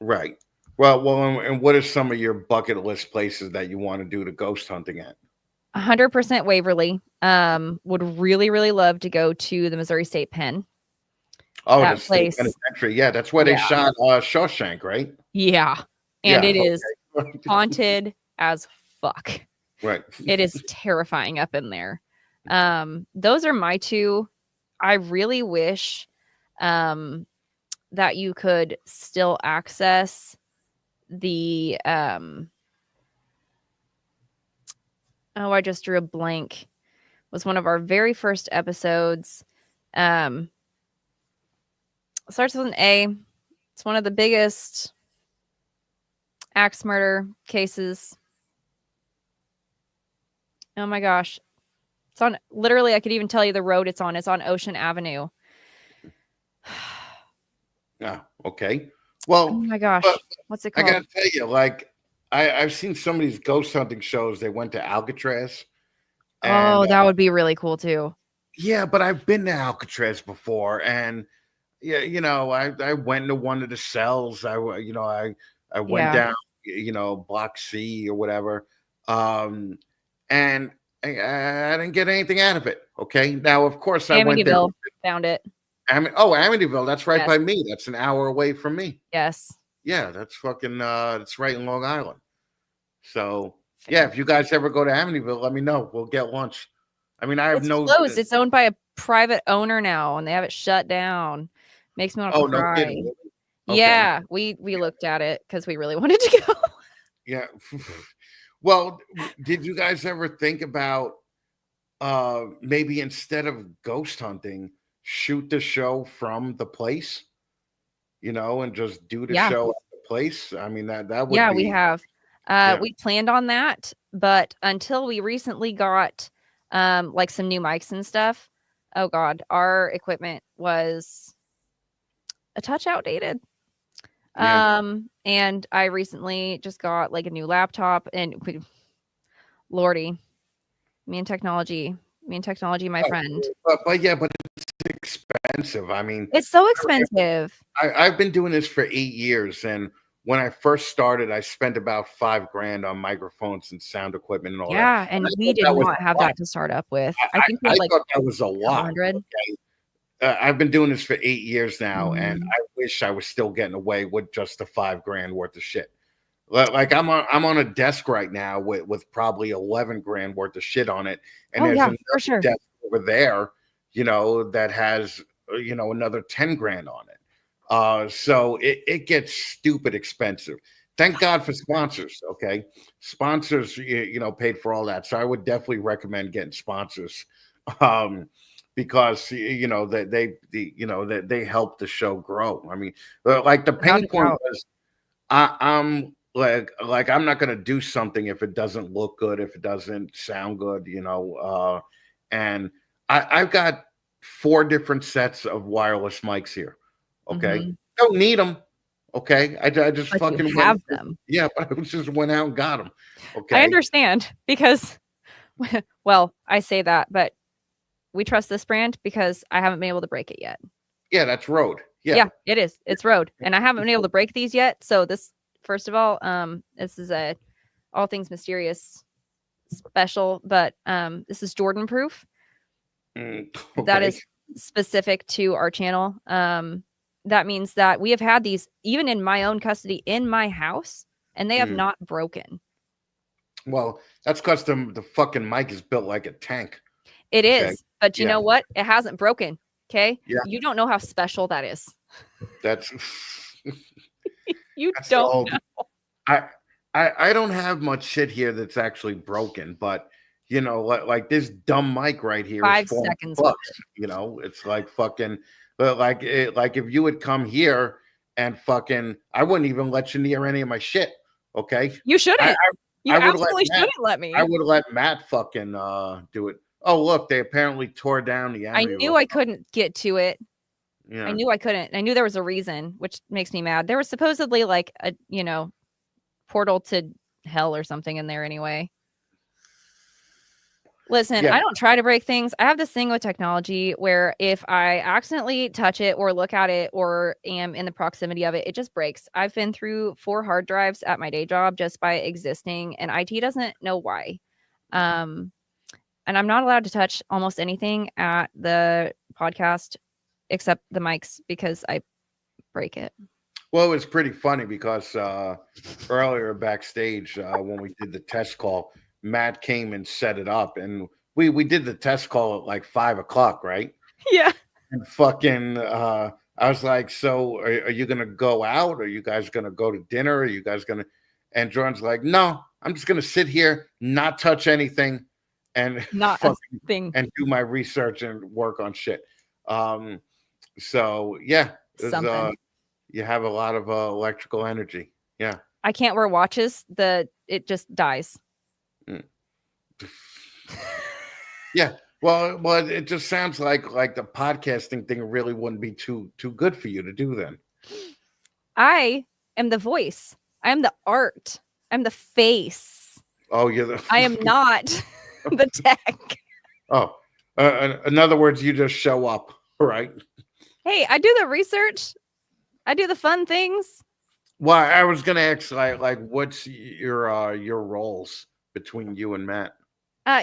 right. And what are some of your bucket list places that you want to do the ghost hunting at? 100% Waverly. Would really, really love to go to the Missouri State Pen. Oh, the That state place. penitentiary. Yeah, that's where they Yeah. shot Shawshank, right? Yeah. And Yeah. it is Okay. haunted as fuck. Right. It is terrifying up in there. Those are my two. I really wish that you could still access the I just drew a blank. It was one of our very first episodes. Starts with an A. It's one of the biggest axe murder cases. Oh my gosh. It's on, literally, I could even tell you the road it's on. It's on Ocean Avenue. Yeah. Okay. Oh Well, my gosh. but What's it I called? gotta tell you, like I've seen some of these ghost hunting shows. They went to Alcatraz, and Oh, that would be really cool too. yeah, but I've been to Alcatraz before, and yeah, I went to one of the cells. I went Yeah. down, Block C or whatever, um, and I didn't get anything out of it. Okay, now of course I went there. Amityville. Found it. Amityville, that's right Yes. by me. That's an hour away from me. Yes. Yeah, that's fucking. It's right in Long Island. So yeah, if you guys ever go to Amityville, let me know. We'll get lunch. I mean, I have It's no. closed. It's owned by a private owner now, and they have it shut down. Makes me want to Oh, no cry. kidding. Really? Okay. Yeah, we looked at it because we really wanted to go. Yeah. Well, did you guys ever think about maybe instead of ghost hunting, shoot the show from the place, and just do the Yeah. show at the place? I mean, that would Yeah, be. we have. Yeah. We planned on that, but until we recently got like some new mics and stuff, oh God, our equipment was a touch outdated. Yeah. And I recently just got like a new laptop, and Lordy, me and technology, my friend. But it's expensive. I mean, It's so expensive. I've been doing this for 8 years, and when I first started, I spent about $5,000 on microphones and sound equipment and all that. Yeah, and I we thought did that was not a have lot. that to start up with. I think we I had like thought that was a lot. 100. Okay? I've been doing this for 8 years now, and Mhm. I wish I was still getting away with just the $5,000 worth of shit. Like I'm on a desk right now with probably 11 grand worth of shit on it, and Oh there's yeah, another for sure. desk over there, that has another 10 grand on it. So it gets stupid expensive. Thank God for sponsors. Okay, sponsors, paid for all that. So I would definitely recommend getting sponsors, um, because that they help the show grow. I mean, like the Without pain a point doubt. was, I'm like I'm not gonna do something if it doesn't look good, if it doesn't sound good, and I've got 4 different sets of wireless mics here. Okay, Mhm. don't need them. Okay, I just But you fucking have went. them. Yeah, but I just went out and got them. I Okay, understand because, well, I say that, but we trust this brand because I haven't been able to break it yet. yeah, that's Rode. Yeah, Yeah, it is. It's Rode, and I haven't been able to break these yet. So this, first of all, this is a all things mysterious special, but this is Jordan proof. That okay. is specific to our channel. That means that we have had these even in my own custody in my house, and they have Mm. not broken. Well, that's because the fucking mic is built like a tank. It Okay. is, but you Yeah. know what? It hasn't broken. Okay. Yeah. You don't know how special that is. That's You that's don't all. know. I I don't have much shit here that's actually broken, but you know, like this dumb mic right here is 5 seconds with $400. You know, it's like fucking, but like if you would come here and fucking, I wouldn't even let you near any of my shit. Okay, You I shouldn't. You I would let absolutely Matt. shouldn't let I me. would let Matt fucking do it. Oh look, they apparently tore down the I enemy knew room. I couldn't get to it. I Yeah, knew I couldn't. I knew there was a reason, which makes me mad. There was supposedly like a, portal to hell or something in there anyway. Listen, yeah, I don't try to break things. I have this thing with technology where if I accidentally touch it or look at it or am in the proximity of it, it just breaks. I've been through 4 hard drives at my day job just by existing, and IT doesn't know why. Um, and I'm not allowed to touch almost anything at the podcast except the mics because I break it. Well, it was pretty funny because earlier backstage when we did the test call, Matt came and set it up, and we did the test call at like 5 o'clock, right? Yeah. And fucking, I was like, so are you gonna go out? Are you guys gonna go to dinner? Are you guys gonna? And Jordan's like, no, I'm just gonna sit here, not touch anything, and Not a fucking thing. and do my research and work on shit. Um, so yeah, Something. you have a lot of electrical energy. Yeah. I can't wear watches. It just dies. Mm. Yeah. Well, it just sounds like the podcasting thing really wouldn't be too good for you to do then. I am the voice. I am the art. I'm the face. Oh, you're I am the not the tech. oh. In other words, you just show up, right? Hey, I do the research. I do the fun things. Well, I was gonna ask like what's your roles between you and Matt?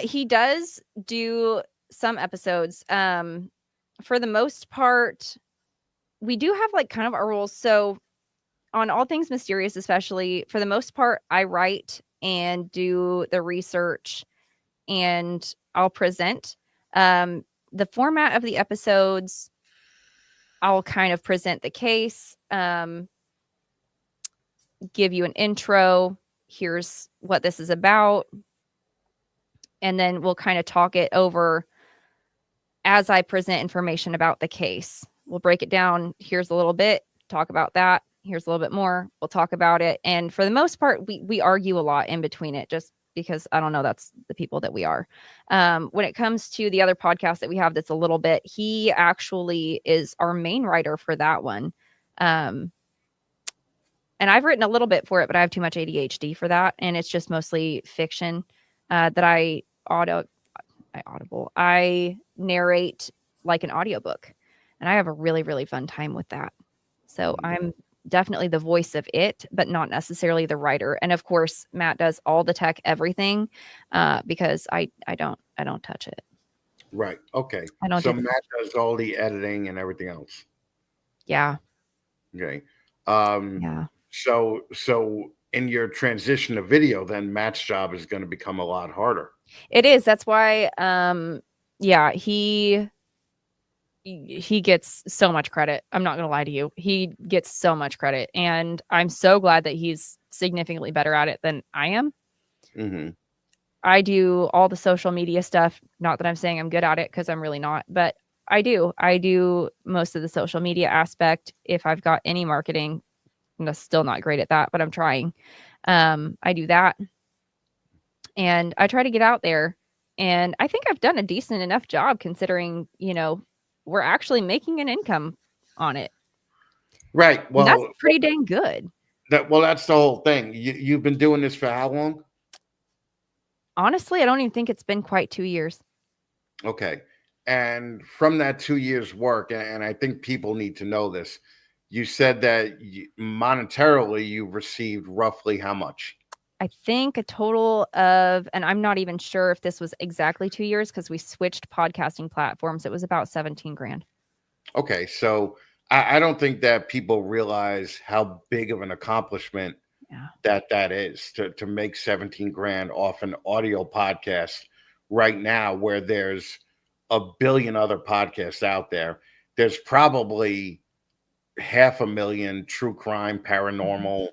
He does do some episodes. For the most part, we do have like kind of our roles. So on All Things Mysterious, especially for the most part, I write and do the research and I'll present. The format of the episodes, I'll kind of present the case, give you an intro. Here's what this is about. And then we'll kind of talk it over as I present information about the case. We'll break it down. Here's a little bit, talk about that. Here's a little bit more. We'll talk about it. And for the most part, we argue a lot in between it just because I don't know, that's the people that we are. When it comes to the other podcast that we have, that's a little bit, he actually is our main writer for that one. And I've written a little bit for it, but I have too much ADHD for that. And it's just mostly fiction that I narrate like an audiobook. And I have a really, really fun time with that. So I'm definitely the voice of it, but not necessarily the writer. And of course, Matt does all the tech, everything, because I don't touch it. Right. Okay. I don't So do Matt does all the editing and everything else. Yeah. Okay. Yeah. So in your transition to video, then Matt's job is going to become a lot harder. It is. That's why yeah, he gets so much credit. I'm not going to lie to you. He gets so much credit. And I'm so glad that he's significantly better at it than I am. Mm-hmm. I do all the social media stuff. Not that I'm saying I'm good at it because I'm really not, but I do. I do most of the social media aspect. If I've got any marketing, I'm still not great at that, but I'm trying. I do that. And I try to get out there. And I think I've done a decent enough job considering, we're actually making an income on it. Right. And that's Well, pretty dang good. That's the whole thing. You've been doing this for how long? Honestly, I don't even think it's been quite 2 years. Okay. And from that 2 years work, and I think people need to know this, you said that monetarily you received roughly how much? I think a total of, and I'm not even sure if this was exactly 2 years because we switched podcasting platforms. It was about 17 grand. Okay. So I don't think that people realize how big of an accomplishment that is to make 17 grand off an audio podcast right now, where there's a billion other podcasts out there. There's probably 500,000 true crime, paranormal,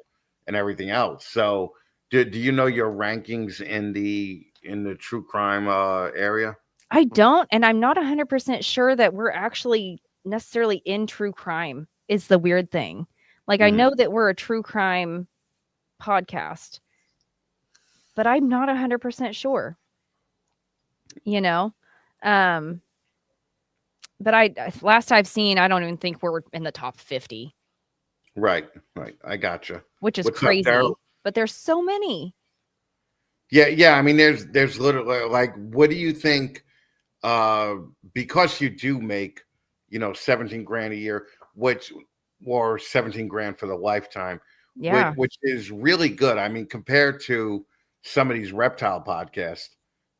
and everything else. So Do you know your rankings in the true crime area? I don't, and I'm not 100% sure that we're actually necessarily in true crime is the weird thing. Like, I Mhm. know that we're a true crime podcast, but I'm not 100% sure, you know? Um, but last I've seen, I don't even think we're in the top 50, Right, right. I gotcha. which is What's up, Daryl? crazy. But there's so many. Yeah, yeah. I mean, there's literally like, what do you think? Uh, because you do make, 17 grand a year, which or 17 grand for the lifetime, Yeah. which is really good. I mean, compared to some of these reptile podcasts,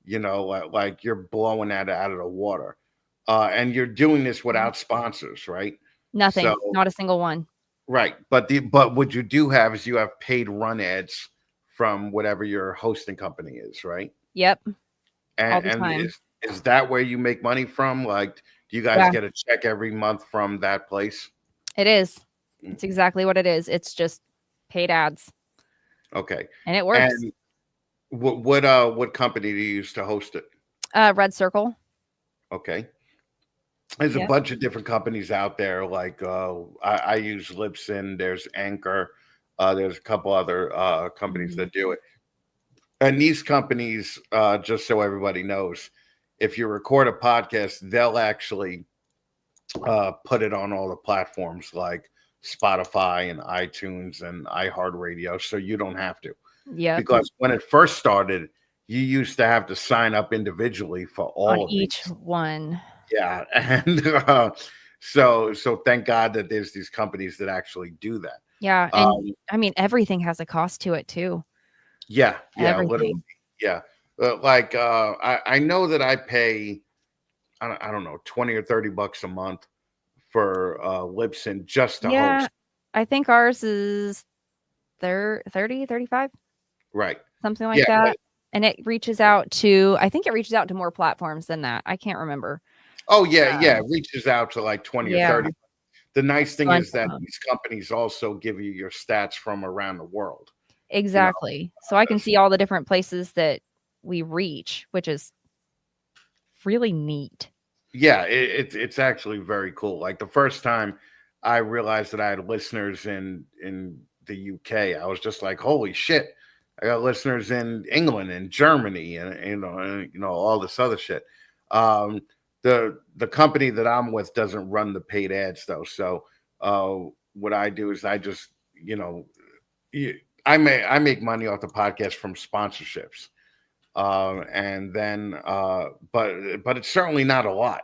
like you're blowing that out of the water. And you're doing this without sponsors, right? Nothing. So Not a single one. right, but what you do have is you have paid run ads from whatever your hosting company is, right? Yep. All the And time. is that where you make money from? Like, do you guys Yeah, get a check every month from that place? it is. Mm, It's exactly what it is. It's just paid ads okay. and it works. And what company do you use to host it? Red Circle. Okay. There's a Yeah. bunch of different companies out there. Like I use Libsyn. There's Anchor. There's a couple other companies Mhm. that do it. And these companies, just so everybody knows, if you record a podcast, they'll actually put it on all the platforms like Spotify and iTunes and iHeartRadio, so you don't have to. Yep. Because when it first started, you used to have to sign up individually for On all of each these. one. Yeah, and so thank God that there's these companies that actually do that. Yeah. And Um, I mean, everything has a cost to it too. yeah, yeah, literally, Everything. yeah. Like I know that I pay I don't know, 20 or 30 bucks a month for Libsyn just to Yeah. host. I think ours is 30, 35, Right. something Yeah, like that. And it reaches out to, I think it reaches out to more platforms than that. I can't remember. oh yeah, yeah, Um, it reaches out to like 20 or yeah. 30. The nice thing Bunch is of that them. these companies also give you your stats from around the world, you know. Exactly. So I can see all the different places that we reach, which is really neat. Yeah, it's actually very cool. Like the first time I realized that I had listeners in the UK, I was just like, holy shit. I got listeners in England and Germany and all this other shit. Um the company that I'm with doesn't run the paid ads though. So what I do is I just, you know, y- I make money off the podcast from sponsorships. And then but it's certainly not a lot.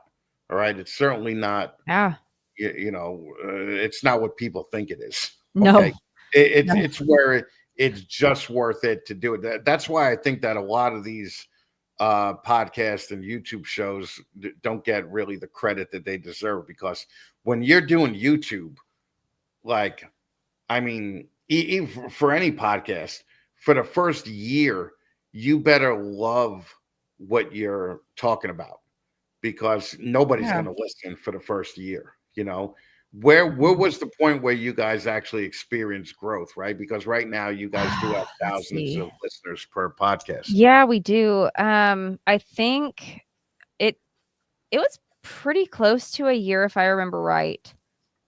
All right, it's certainly not. Yeah. It's not what people think it is. Okay, No. it's No. it's where it's just worth it to do it. That's why I think that a lot of these podcasts and YouTube shows don't get really the credit that they deserve, because when you're doing YouTube, like, I mean, for any podcast, for the first year, you better love what you're talking about, because nobody's Yeah. going to listen for the first year. Where was the point where you guys actually experienced growth, right? Because right now you guys do have Let's thousands see. of listeners per podcast. Yeah, we do. I think it it was pretty close to a year if I remember right.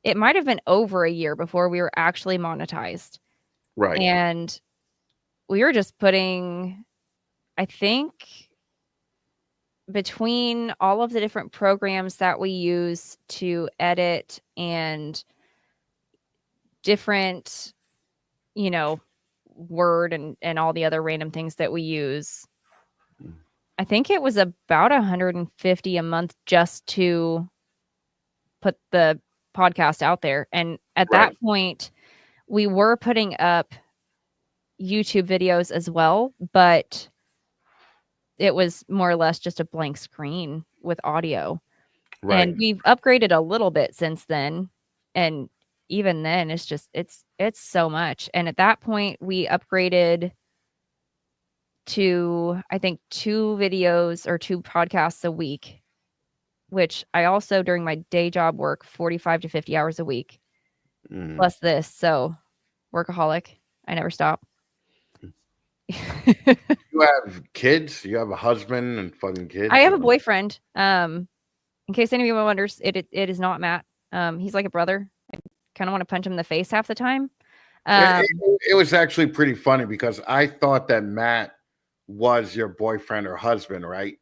It might have been over a year before we were actually monetized. Right. And we were just putting, I think, between all of the different programs that we use to edit and different, you know, word and all the other random things that we use, I think it was about 150 a month just to put the podcast out there. And at Right. that point, we were putting up YouTube videos as well, but it was more or less just a blank screen with audio. Right. And we've upgraded a little bit since then. And even then it's so much. And at that point we upgraded to I think 2 videos or 2 podcasts a week, which I also during my day job work 45 to 50 hours a week Mhm. plus this. So workaholic. I never stop. You have kids? You have a husband and fucking kids? I have a boyfriend. In case anyone wonders, it is not Matt. He's like a brother. I kind of want to punch him in the face half the time. It was actually pretty funny because I thought that Matt was your boyfriend or husband, right?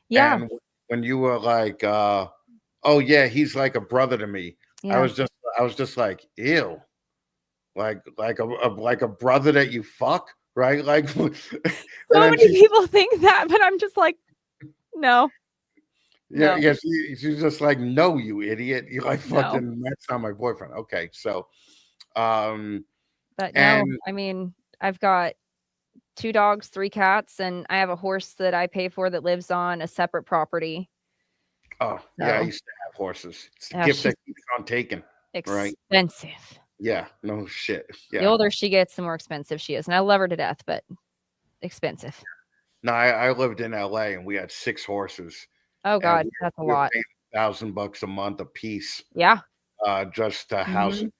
Yeah. And when you were like, oh yeah, he's like a brother to me. Yeah. I was just like, ew. Like a brother that you fuck, right? Like so many people think that, but I'm just like, no. Yeah, yeah. She's just like, no, you idiot. You're like, fucking, that's not my boyfriend. Okay, so, but no, I mean, I've got 2 dogs, 3 cats, and I have a horse that I pay for that lives on a separate property. Oh, yeah, I used to have horses. It's a gift that keeps on taking. Expensive. Right? Yeah, no shit. Yeah. The older she gets, the more expensive she is, and I love her to death, but expensive. No, I lived in LA and we had 6 horses. Oh God, that's a lot. $1,000 a month a piece. Yeah. Just to house it,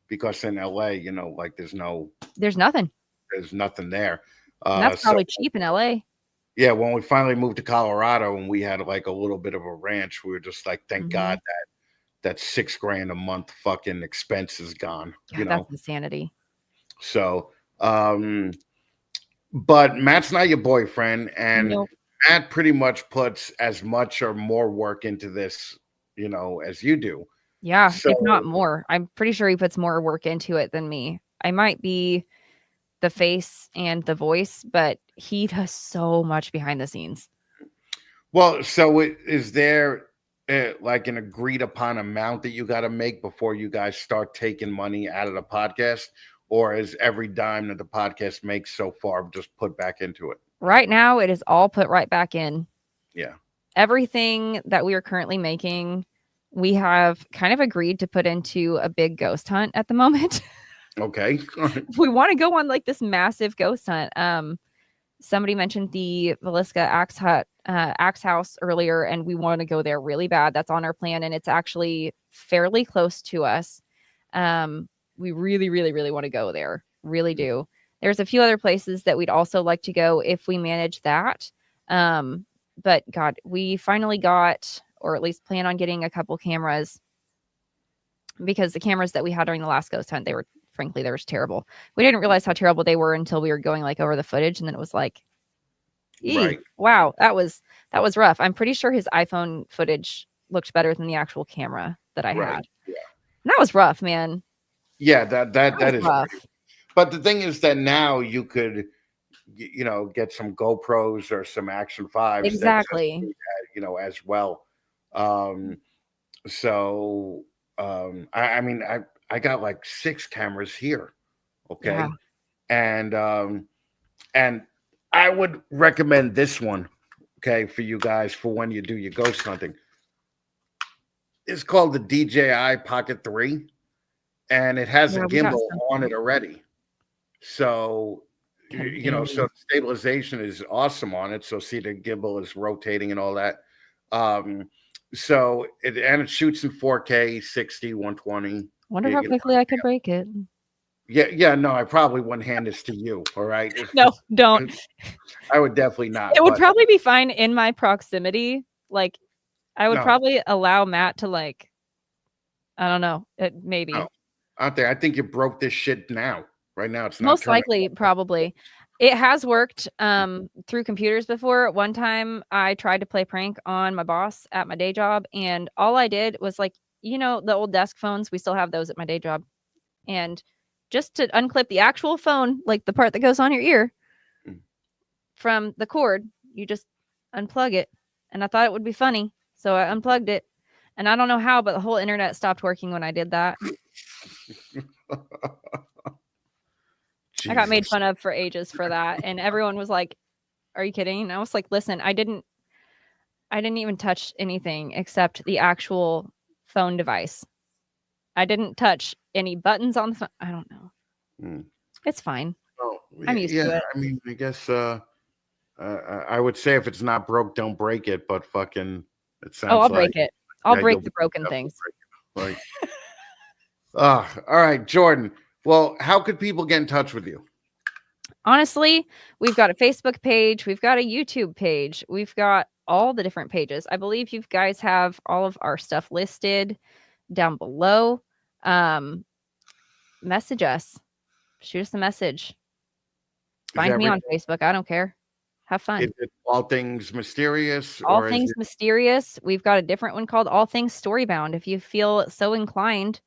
because in LA, you know, like there's nothing there. And that's probably cheap in LA. Yeah, when we finally moved to Colorado and we had like a little bit of a ranch, we were just like, thank God that $6,000 a month fucking expense is gone. God, that's insanity. So, but Matt's not your boyfriend, and Matt pretty much puts as much or more work into this, you know, as you do. Yeah, if not more. I'm pretty sure he puts more work into it than me. I might be the face and the voice, but he does so much behind the scenes. Well, so is there like an agreed upon amount that you got to make before you guys start taking money out of the podcast? Or is every dime that the podcast makes so far just put back into it? Right now, it is all put right back in. Yeah. Everything that we are currently making, we have kind of agreed to put into a big ghost hunt at the moment. Okay. We want to go on like this massive ghost hunt. Somebody mentioned the Villisca Axe House earlier, and we want to go there really bad. That's on our plan, and it's actually fairly close to us. We really, really, really want to go there. Really do. There's a few other places that we'd also like to go if we manage that. But God, we finally got, or at least plan on getting, a couple cameras, because the cameras that we had during the last ghost hunt, they were terrible. We didn't realize how terrible they were until we were going like over the footage, and then it was like, wow, that was rough. I'm pretty sure his iPhone footage looked better than the actual camera that I had. Yeah. And that was rough, man. Yeah, that is rough. But the thing is that now you could, you know, get some GoPros or some Action 5s. Exactly. That, you know, as well. So I mean, I got like 6 cameras here. Okay. Yeah. And I would recommend this one, okay, for you guys for when you do your ghost hunting. It's called the DJI Pocket 3, and it has a gimbal on it already. So, you know, so stabilization is awesome on it. So see, the gimbal is rotating and all that. So it shoots in 4K, 60, 120. Wonder how quickly I could break it. Yeah, no, I probably wouldn't hand this to you. All right. No, don't. I would definitely not. It would probably be fine in my proximity. Like, I would probably allow Matt to, like, I don't know, maybe. No, out there, I think you broke this shit now. Right now, it's not most likely, probably. It has worked through computers before. One time, I tried to play prank on my boss at my day job, and all I did was, like, you know, the old desk phones. We still have those at my day job, and just to unclip the actual phone, like the part that goes on your ear, from the cord, you just unplug it. And I thought it would be funny, so I unplugged it. And I don't know how, but the whole internet stopped working when I did that. I got made fun of for ages for that, and everyone was like, "Are you kidding?" And I was like, "Listen, I didn't even touch anything except the actual phone device. I didn't touch any buttons on the phone. I don't know. It's fine. Oh, I'm used to it. I mean, I guess I would say if it's not broke, don't break it. But fucking, it sounds. Oh, I'll break it. I'll break the broken things. Right. All right, Jordan. Well, how could people get in touch with you? Honestly, we've got a Facebook page, we've got a YouTube page, we've got all the different pages. I believe you guys have all of our stuff listed down below. Message us. Shoot us a message. Find me on Facebook. I don't care. Have fun. Is it All Things Mysterious? All Or is Things it... Mysterious. We've got a different one called All Things Storybound. If you feel so inclined,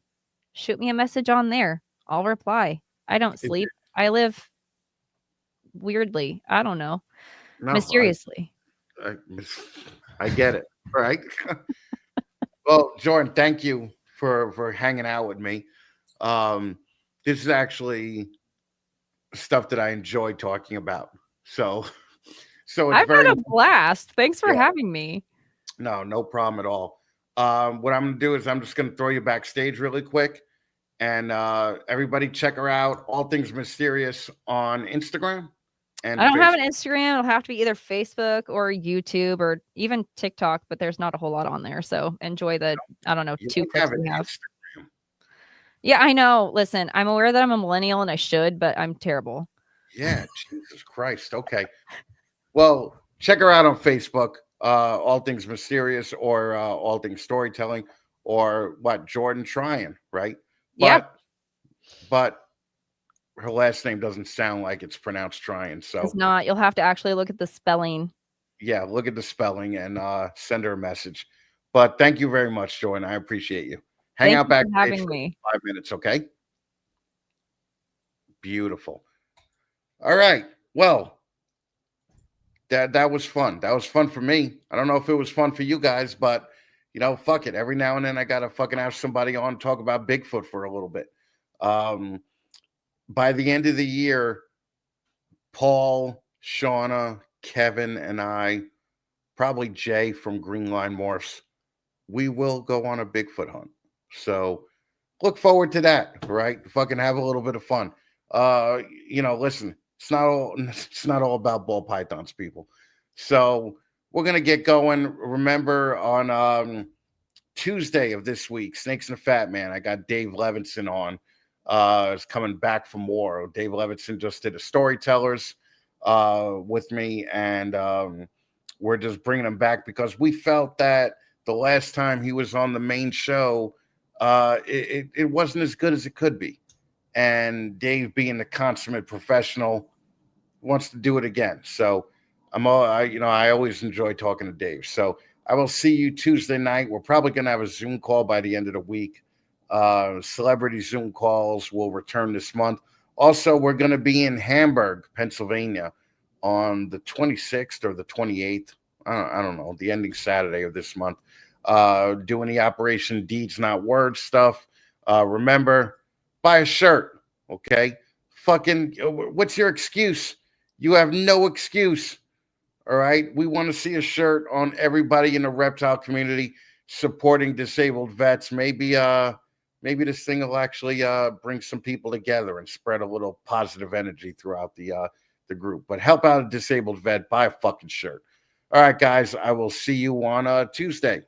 shoot me a message on there. I'll reply. I don't sleep. I live weirdly. I don't know. No, Mysteriously. I get it. All right. Well, Jordan, thank you for hanging out with me. This is actually stuff that I enjoy talking about. So it's I've very had a blast. Thanks for Yeah. having me. No problem at all. What I'm gonna do is I'm just gonna throw you backstage really quick, and everybody check her out. All Things Mysterious on Instagram. And I don't have an Facebook. Instagram. It'll have to be either Facebook or YouTube or even TikTok, but there's not a whole lot on there. So enjoy the, I don't know, You 2 don't clicks have an we have. Instagram. Yeah, I know. Listen, I'm aware that I'm a millennial and I should, but I'm terrible. Yeah, Jesus Christ. Okay. Well, check her out on Facebook, All Things Mysterious, or All Things Storytelling, or what, Jordan Tryan, right? Yeah. But her last name doesn't sound like it's pronounced Tryan. So It's not. You'll have to actually look at the spelling. yeah, look at the spelling and send her a message. But thank you very much, Jordan. I appreciate you. Hang out back having me. 5 minutes, okay? Beautiful. All right. Well, that was fun. That was fun for me. I don't know if it was fun for you guys, but fuck it. Every now and then I gotta fucking have somebody on talk about Bigfoot for a little bit. By the end of the year, Paul, Shauna, Kevin, and I, probably Jay from Green Line Morse, we will go on a Bigfoot hunt. So look forward to that, right? Fucking have a little bit of fun. Listen, it's not all about ball pythons, people. So we're gonna get going. Remember, on Tuesday of this week, Snakes and the Fatman, I got Dave Levinson on. Is coming back from war. Dave Levinson just did a Storytellers with me, and we're just bringing him back because we felt that the last time he was on the main show, it wasn't as good as it could be. And Dave, being the consummate professional, wants to do it again. So I always enjoy talking to Dave. So I will see you Tuesday night. We're probably going to have a Zoom call by the end of the week. Celebrity Zoom calls will return this month. Also, we're going to be in Hamburg, Pennsylvania on the 26th or the 28th. I don't know, the ending Saturday of this month, doing the Operation Deeds Not Words stuff. Remember, buy a shirt, okay? Fucking, what's your excuse? You have no excuse, all right? We want to see a shirt on everybody in the reptile community supporting disabled vets. Maybe this thing will actually bring some people together and spread a little positive energy throughout the group. But help out a disabled vet, buy a fucking shirt. All right, guys, I will see you on Tuesday.